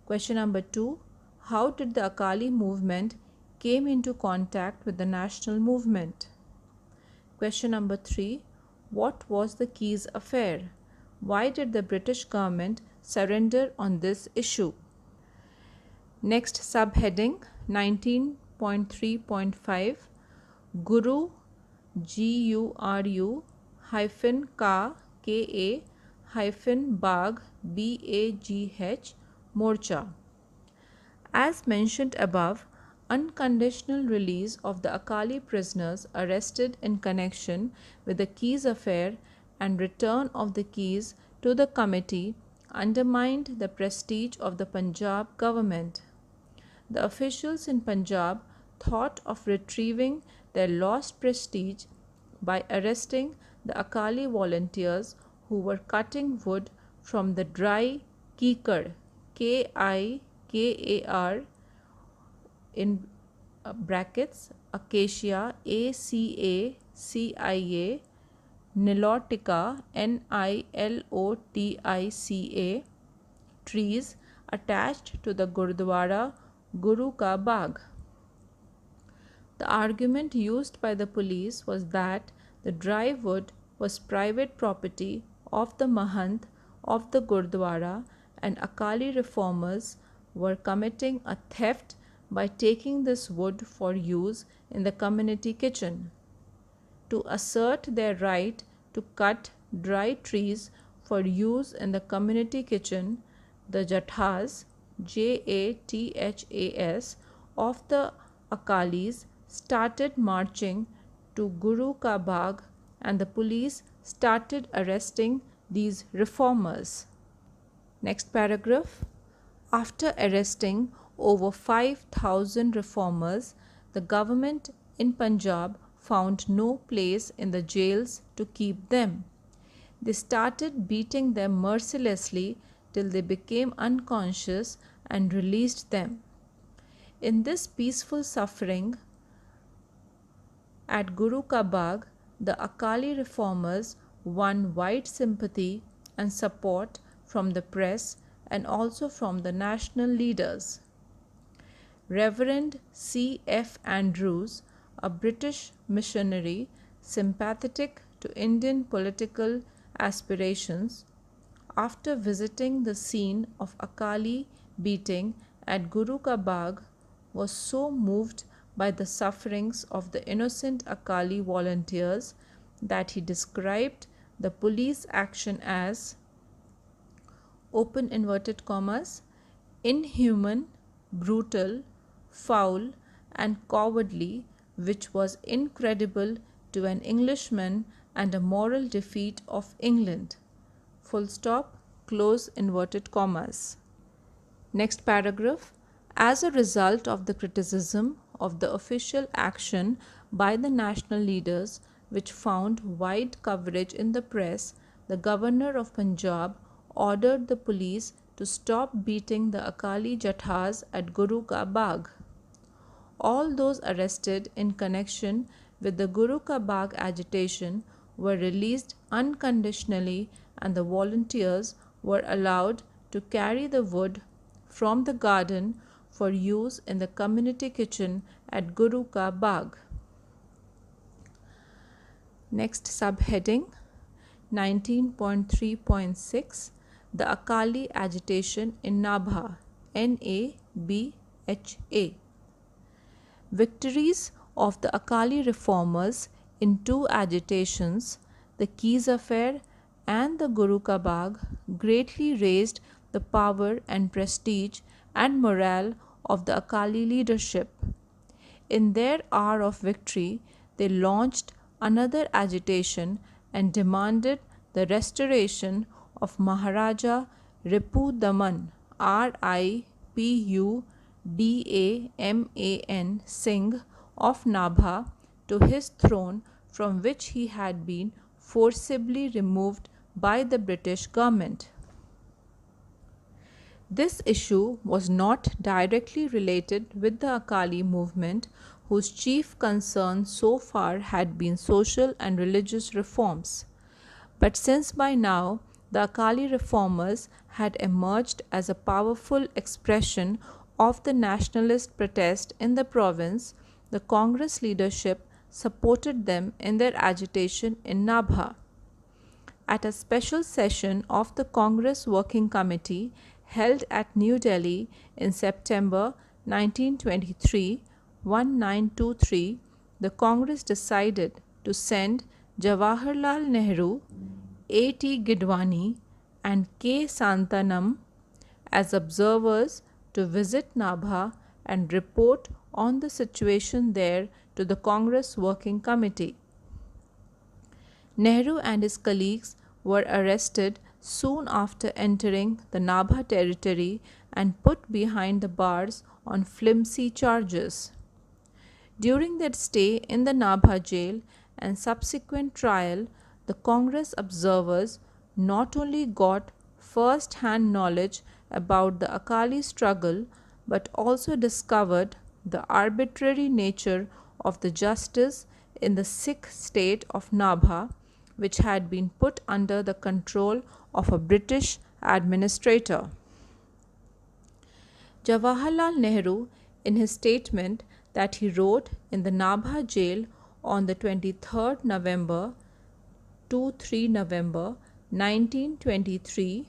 Question number 2. How did the Akali movement came into contact with the national movement? Question number 3. What was the Keys affair? Why did the British government surrender on this issue? Next subheading 19.3.5 Guru GURU hyphen Ka KA hyphen Bagh BAGH Morcha. As mentioned above, unconditional release of the Akali prisoners arrested in connection with the Keys affair and return of the keys to the committee undermined the prestige of the Punjab government. The officials in Punjab thought of retrieving their lost prestige by arresting the Akali volunteers who were cutting wood from the dry kikar KIKAR in brackets acacia ACACIA nilotica NILOTICA trees attached to the Gurdwara Guru Ka Bagh. The argument used by the police was that the dry wood was private property of the Mahant of the Gurdwara and Akali reformers were committing a theft by taking this wood for use in the community kitchen. To assert their right to cut dry trees for use in the community kitchen, the Jathas JATHAS of the Akalis started marching to Guru Ka Bagh and the police started arresting these reformers. Next paragraph. After arresting over 5,000 reformers, the government in Punjab found no place in the jails to keep them. They started beating them mercilessly till they became unconscious and released them. In this peaceful suffering at Guru Ka Bagh, the Akali reformers won wide sympathy and support from the press and also from the national leaders. Reverend C. F. Andrews, a British missionary sympathetic to Indian political aspirations, after visiting the scene of Akali beating at Guru Ka Bagh, was so moved by the sufferings of the innocent Akali volunteers that he described the police action as open inverted commas inhuman, brutal, foul and cowardly, which was incredible to an Englishman and a moral defeat of England. Full stop, close inverted commas. Next paragraph. As a result of the criticism of the official action by the national leaders, which found wide coverage in the press, the governor of Punjab ordered the police to stop beating the Akali Jathas at Guru Ka Bagh. All those arrested in connection with the Guru Ka Bagh agitation were released unconditionally, and the volunteers were allowed to carry the wood from the garden for use in the community kitchen at Guru Ka Bagh. Next subheading 19.3.6 The Akali Agitation in Nabha, NABHA. Victories of the Akali reformers in two agitations, the Keys affair and the Guru Ka Bagh, greatly raised the power and prestige and morale of the Akali leadership. In their hour of victory, they launched another agitation and demanded the restoration of Maharaja Ripu Daman Ripudaman Singh of Nabha to his throne, from which he had been forcibly removed by the British government. This issue was not directly related with the Akali movement, whose chief concern so far had been social and religious reforms. But since by now the Akali reformers had emerged as a powerful expression of the nationalist protest in the province, the Congress leadership supported them in their agitation in Nabha. At a special session of the Congress Working Committee held at New Delhi in September 1923, the Congress decided to send Jawaharlal Nehru, A.T. Gidwani, and K. Santanam as observers to visit Nabha and report on the situation there to the Congress Working Committee. Nehru and his colleagues were arrested soon after entering the Nabha territory and put behind the bars on flimsy charges. During their stay in the Nabha jail and subsequent trial, the Congress observers not only got first-hand knowledge about the Akali struggle but also discovered the arbitrary nature of the justice in the Sikh state of Nabha, which had been put under the control of a British administrator. Jawaharlal Nehru, in his statement that he wrote in the Nabha jail on the 23rd November 1923,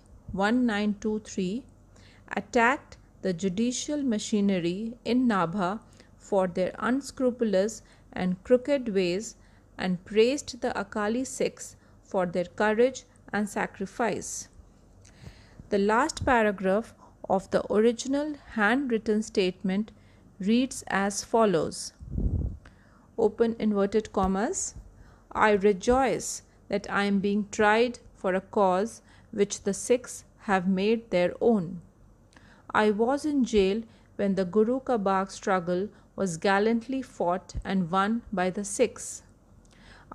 attacked the judicial machinery in Nabha for their unscrupulous and crooked ways and praised the Akali Sikhs for their courage and sacrifice. The last paragraph of the original handwritten statement reads as follows: open inverted commas, I rejoice that I am being tried for a cause which the Sikhs have made their own. I was in jail when the Guru Ka Bagh struggle was gallantly fought and won by the Sikhs.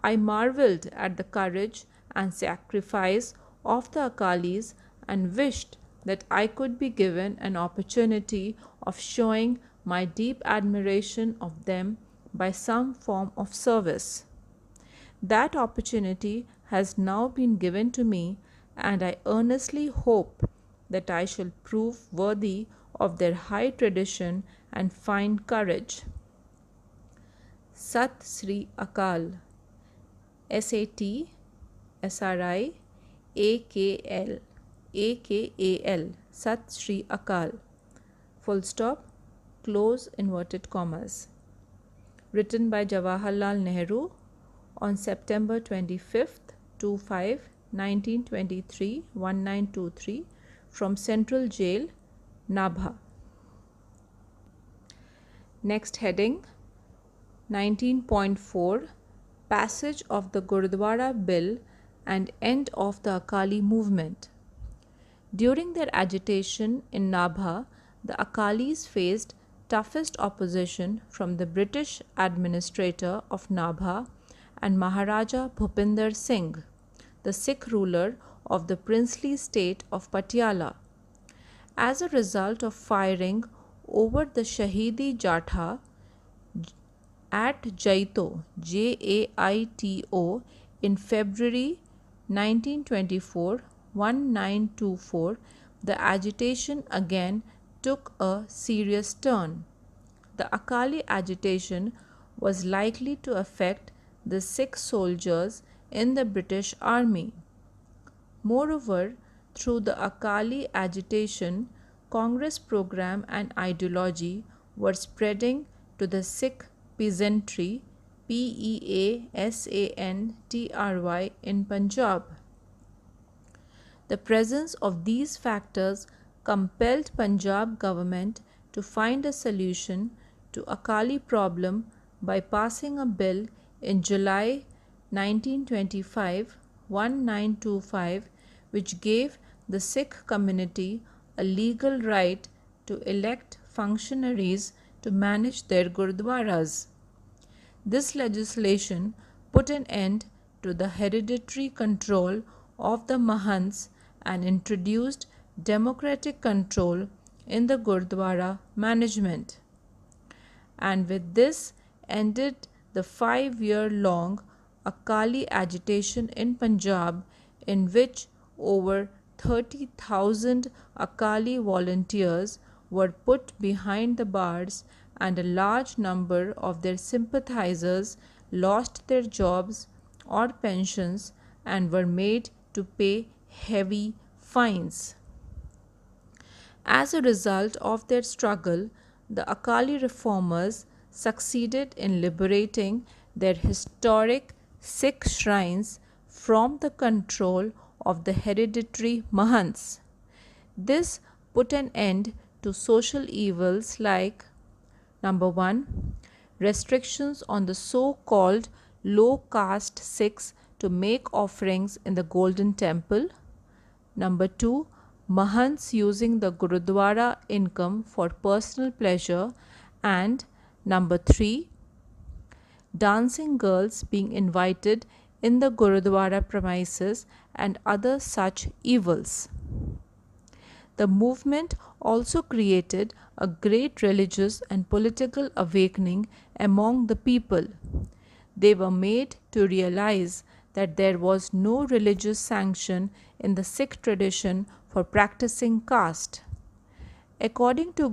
I marvelled at the courage and sacrifice of the Akalis and wished that I could be given an opportunity of showing my deep admiration of them by some form of service. That opportunity has now been given to me, and I earnestly hope that I shall prove worthy of their high tradition and fine courage. Sat Sri Akal. SATSRIAKL AKAL. Sat Sri Akal. Full stop, close inverted commas. Written by Jawaharlal Nehru on September 25th, 1923, from Central Jail, Nabha. Next heading 19.4 passage of the Gurdwara Bill, and end of the Akali movement. During their agitation in Nabha, the Akalis faced toughest opposition from the British administrator of Nabha and Maharaja Bhupinder Singh, the Sikh ruler of the princely state of Patiala. As a result of firing over the Shahidi Jatha at Jaito, Jaito, in February 1924, 1924, the agitation again took a serious turn. The Akali agitation was likely to affect the Sikh soldiers in the British Army. Moreover, through the Akali agitation, Congress program and ideology were spreading to the Sikh peasantry, Peasantry, in Punjab. The presence of these factors compelled Punjab government to find a solution to Akali problem by passing a bill in July 1925, 1925, which gave the Sikh community a legal right to elect functionaries to manage their gurdwaras. This legislation put an end to the hereditary control of the Mahants and introduced democratic control in the Gurdwara management. And with this ended the 5-year long Akali agitation in Punjab, in which over 30,000 Akali volunteers were put behind the bars and a large number of their sympathizers lost their jobs or pensions and were made to pay heavy fines. As a result of their struggle, the Akali reformers succeeded in liberating their historic Sikh shrines from the control of the hereditary Mahants. This put an end to social evils like number 1. Restrictions on the so called low caste Sikhs to make offerings in the Golden Temple. Number 2. Mahants using the Gurudwara income for personal pleasure. And number 3. Dancing girls being invited in the Gurudwara premises and other such evils. The movement also created a great religious and political awakening among the people. They were made to realize that there was no religious sanction in the Sikh tradition for practicing caste. According to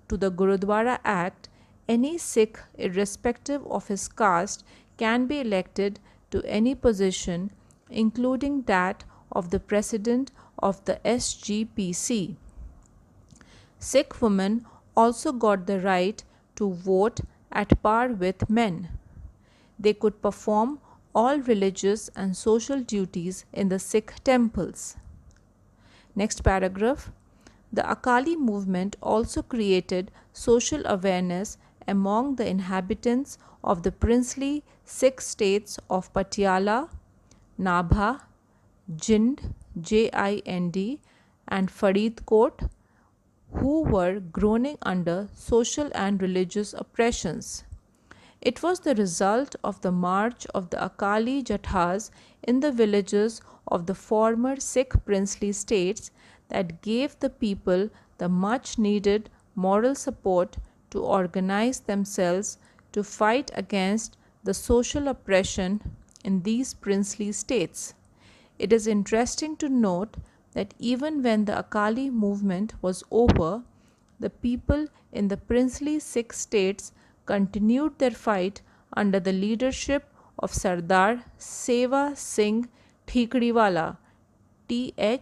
the Gurudwara Act, any Sikh, irrespective of his caste, can be elected to any position, including that of the President of the SGPC. Sikh women also got the right to vote at par with men. They could perform all religious and social duties in the Sikh temples. Next paragraph. The Akali movement also created social awareness among the inhabitants of the princely Sikh states of Patiala, Nabha, Jind, Jind, and Faridkot, who were groaning under social and religious oppressions. It was the result of the march of the Akali Jathas in the villages of the former Sikh princely states that gave the people the much needed moral support to organize themselves to fight against the social oppression in these princely states. It is interesting to note that even when the Akali movement was over, the people in the princely Sikh states continued their fight under the leadership of Sardar Seva Singh Thikrewala, Thikrwala.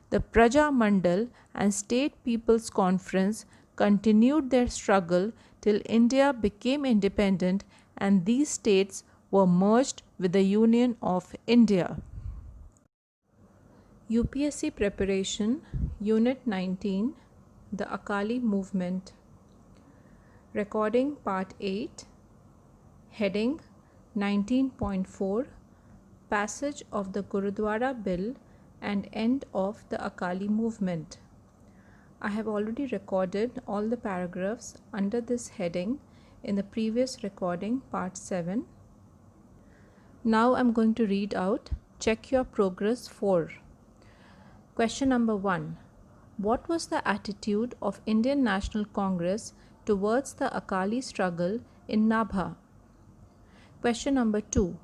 The Praja Mandal and State People's Conference continued their struggle till India became independent and these states were merged with the Union of India. UPSC Preparation, Unit 19, The Akali Movement. Recording Part 8, Heading 19.4, Passage of the Gurudwara Bill and End of the Akali Movement. I have already recorded all the paragraphs under this heading in the previous recording, Part 7. Now I'm going to read out Check Your Progress 4. Question number 1. What was the attitude of Indian National Congress towards the Akali struggle in Nabha? Question number 2.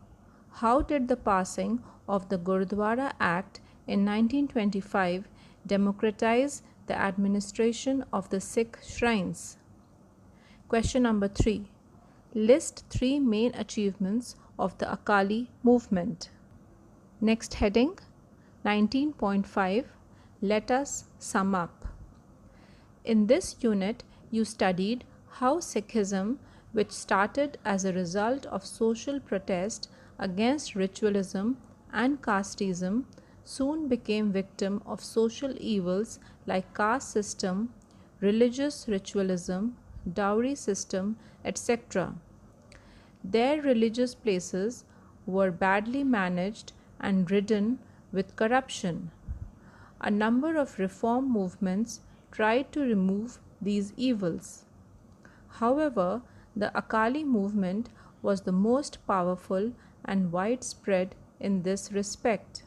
How did the passing of the Gurudwara Act in 1925 democratize the administration of the Sikh shrines? Question number 3. List 3 main achievements of the Akali movement. Next heading, 19.5. Let us sum up. In this unit, you studied how Sikhism, which started as a result of social protest against ritualism and casteism, soon became victim of social evils like caste system, religious ritualism, dowry system, etc. Their religious places were badly managed and ridden with corruption. A number of reform movements tried to remove these evils. However, the Akali movement was the most powerful and widespread in this respect.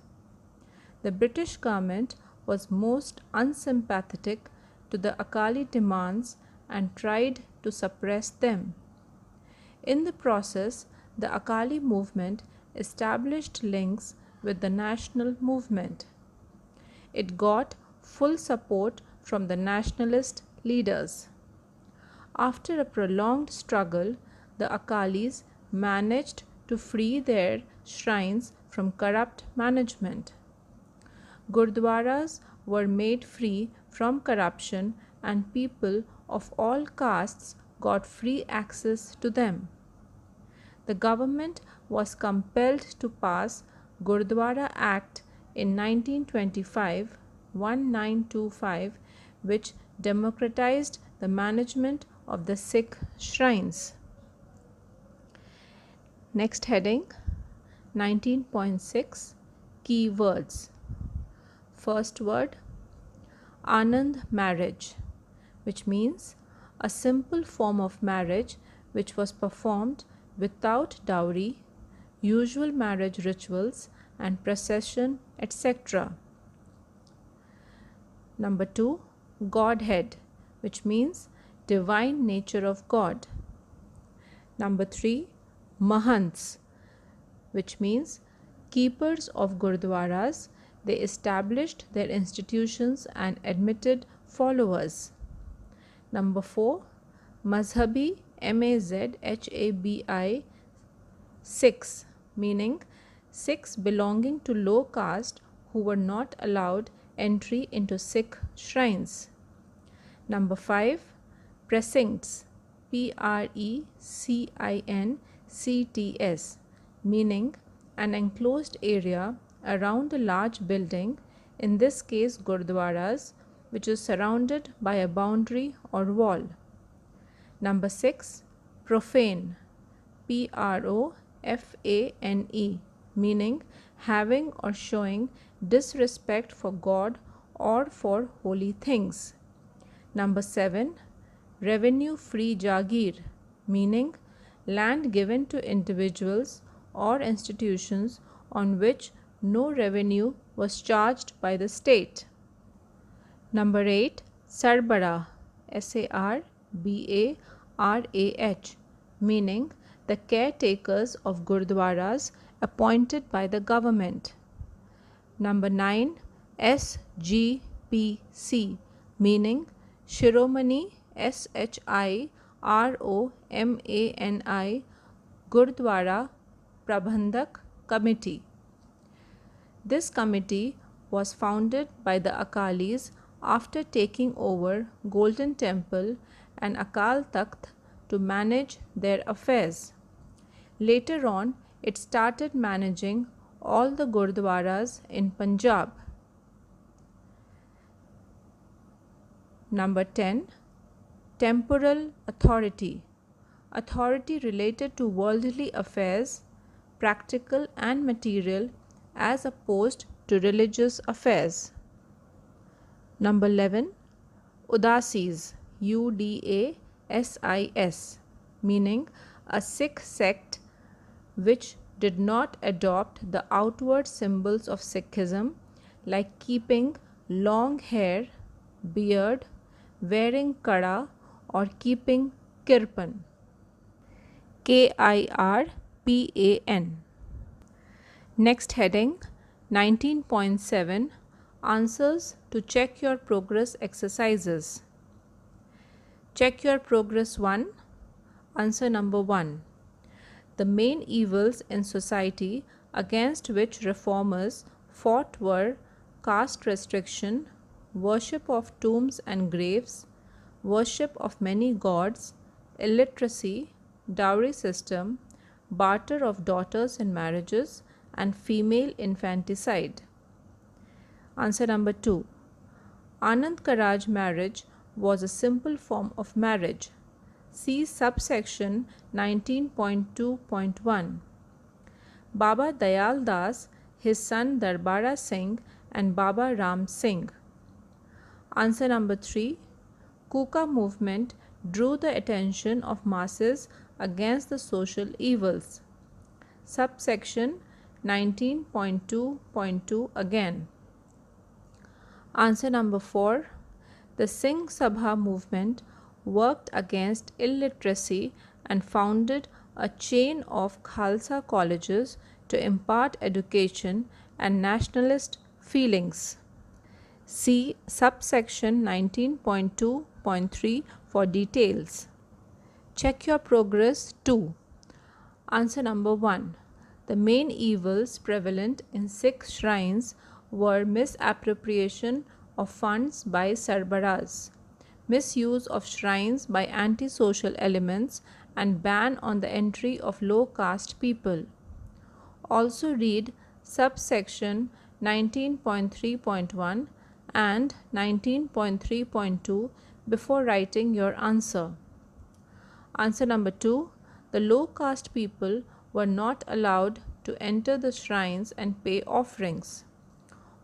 The British government was most unsympathetic to the Akali demands and tried to suppress them. In the process, the Akali movement established links with the national movement. It got full support from the nationalist leaders. After a prolonged struggle, the Akalis managed to free their shrines from corrupt management. Gurdwaras were made free from corruption and people of all castes got free access to them. The government was compelled to pass Gurdwara Act in 1925, which democratized the management of the Sikh shrines. Next heading, 19.6, Key words. First word, Anand marriage, which means a simple form of marriage which was performed without dowry, usual marriage rituals and procession, etc. Number 2, Godhead, which means divine nature of God. Number 3, Mahants, which means keepers of Gurdwaras. They established their institutions and admitted followers. Number 4, Mazhabi, Mazhabi, Sikhs, meaning Sikhs belonging to low caste who were not allowed entry into Sikh shrines. Number 5, precincts, Precincts, meaning an enclosed area around a large building, in this case Gurdwaras, which is surrounded by a boundary or wall. Number 6, profane, Profane, meaning having or showing disrespect for God or for holy things. Number 7, revenue-free Jagir, meaning land given to individuals or institutions on which no revenue was charged by the state. Number 8, Sarbarah, Sarbarah, meaning the caretakers of Gurdwaras appointed by the government. Number 9, SGPC, meaning Shiromani, Shiromani Gurdwara Prabandhak Committee. This committee was founded by the Akalis after taking over Golden Temple and Akal Takht to manage their affairs. Later on, it started managing all the Gurdwaras in Punjab. Number 10, Temporal authority. Authority related to worldly affairs, practical and material, as opposed to religious affairs. Number 11. Udasis, Udasis, meaning a Sikh sect which did not adopt the outward symbols of Sikhism like keeping long hair, beard, wearing kada, or keeping kirpan. KIRPAN. Next heading 19.7 Answers to Check Your Progress exercises. Check Your Progress 1. Answer number 1. The main evils in society against which reformers fought were caste restriction, worship of tombs and graves, worship of many gods, illiteracy, dowry system, barter of daughters in marriages, and female infanticide. Answer number 2. Anand Karaj marriage was a simple form of marriage. See subsection 19.2.1. Baba Dayal Das, his son Darbara Singh, and Baba Ram Singh. Answer number 3. Kuka movement drew the attention of masses against the social evils. Subsection 19.2.2 again. Answer number 4. The Singh Sabha movement worked against illiteracy and founded a chain of Khalsa colleges to impart education and nationalist feelings. See subsection 19.2.3 for details. Check Your Progress 2. Answer number 1. The main evils prevalent in Sikh shrines were misappropriation of funds by sarbaras, misuse of shrines by antisocial elements, and ban on the entry of low caste people. Also read subsection 19.3.1 and 19.3.2 before writing your answer. Answer number 2. The low caste people were not allowed to enter the shrines and pay offerings.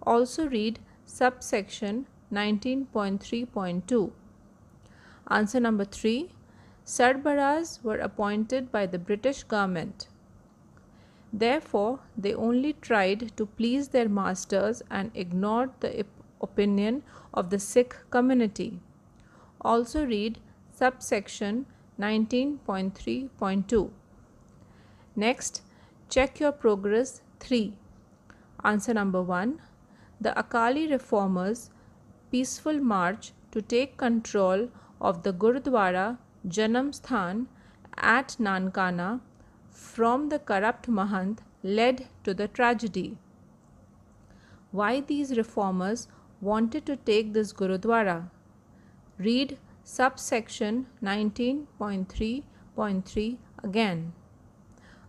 Also read subsection 19.3.2. Answer number 3. Sarbaras were appointed by the British government. Therefore, they only tried to please their masters and ignored the opinion of the Sikh community. Also read subsection 19.3.2. Next, check your progress 3. Answer number 1. The Akali reformers' peaceful march to take control of the Gurudwara Janam Sthan at Nankana from the corrupt Mahant led to the tragedy. Why these reformers wanted to take this Gurudwara? Read subsection 19.3.3 again.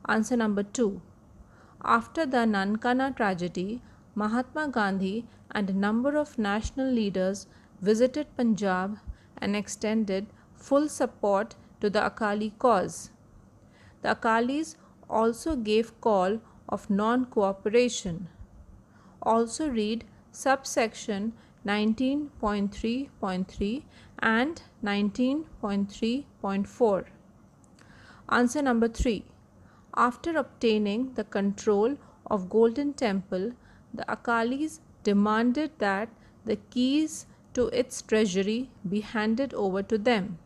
Answer number 2. After the Nankana tragedy, Mahatma Gandhi and a number of national leaders visited Punjab and extended full support to the Akali cause. The Akalis also gave call of non-cooperation. Also read subsection 19.3.3 and 19.3.4. Answer number 3. After obtaining the control of Golden Temple, the Akalis demanded that the keys to its treasury be handed over to them.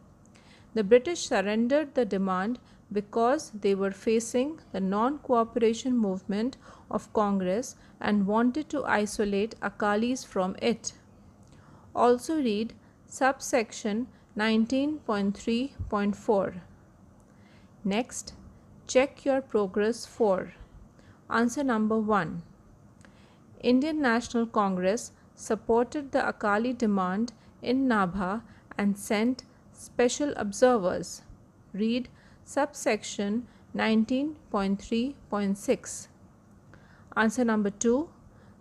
The British surrendered the demand because they were facing the non-cooperation movement of Congress and wanted to isolate Akalis from it. Also read subsection 19.3.4. Next, check your progress 4. Answer number 1. Indian National Congress supported the Akali demand in Nabha and sent special observers. Read subsection 19.3.6. Answer number 2.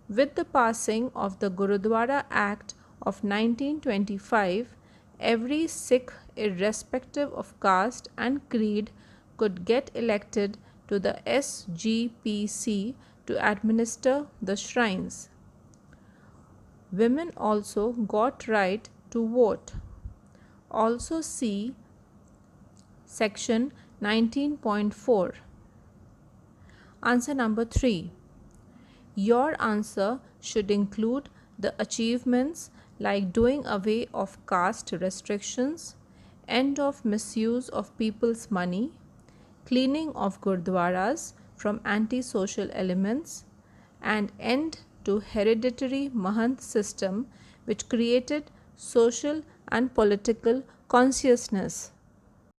With the passing of the Gurudwara Act of 1925, every Sikh, irrespective of caste and creed, could get elected to the SGPC to administer the shrines. Women also got right to vote. Also see section 19.4. Answer number 3. Your answer should include the achievements like doing away of caste restrictions, end of misuse of people's money, cleaning of gurdwaras from anti-social elements, and end to hereditary Mahant system which created social and political consciousness.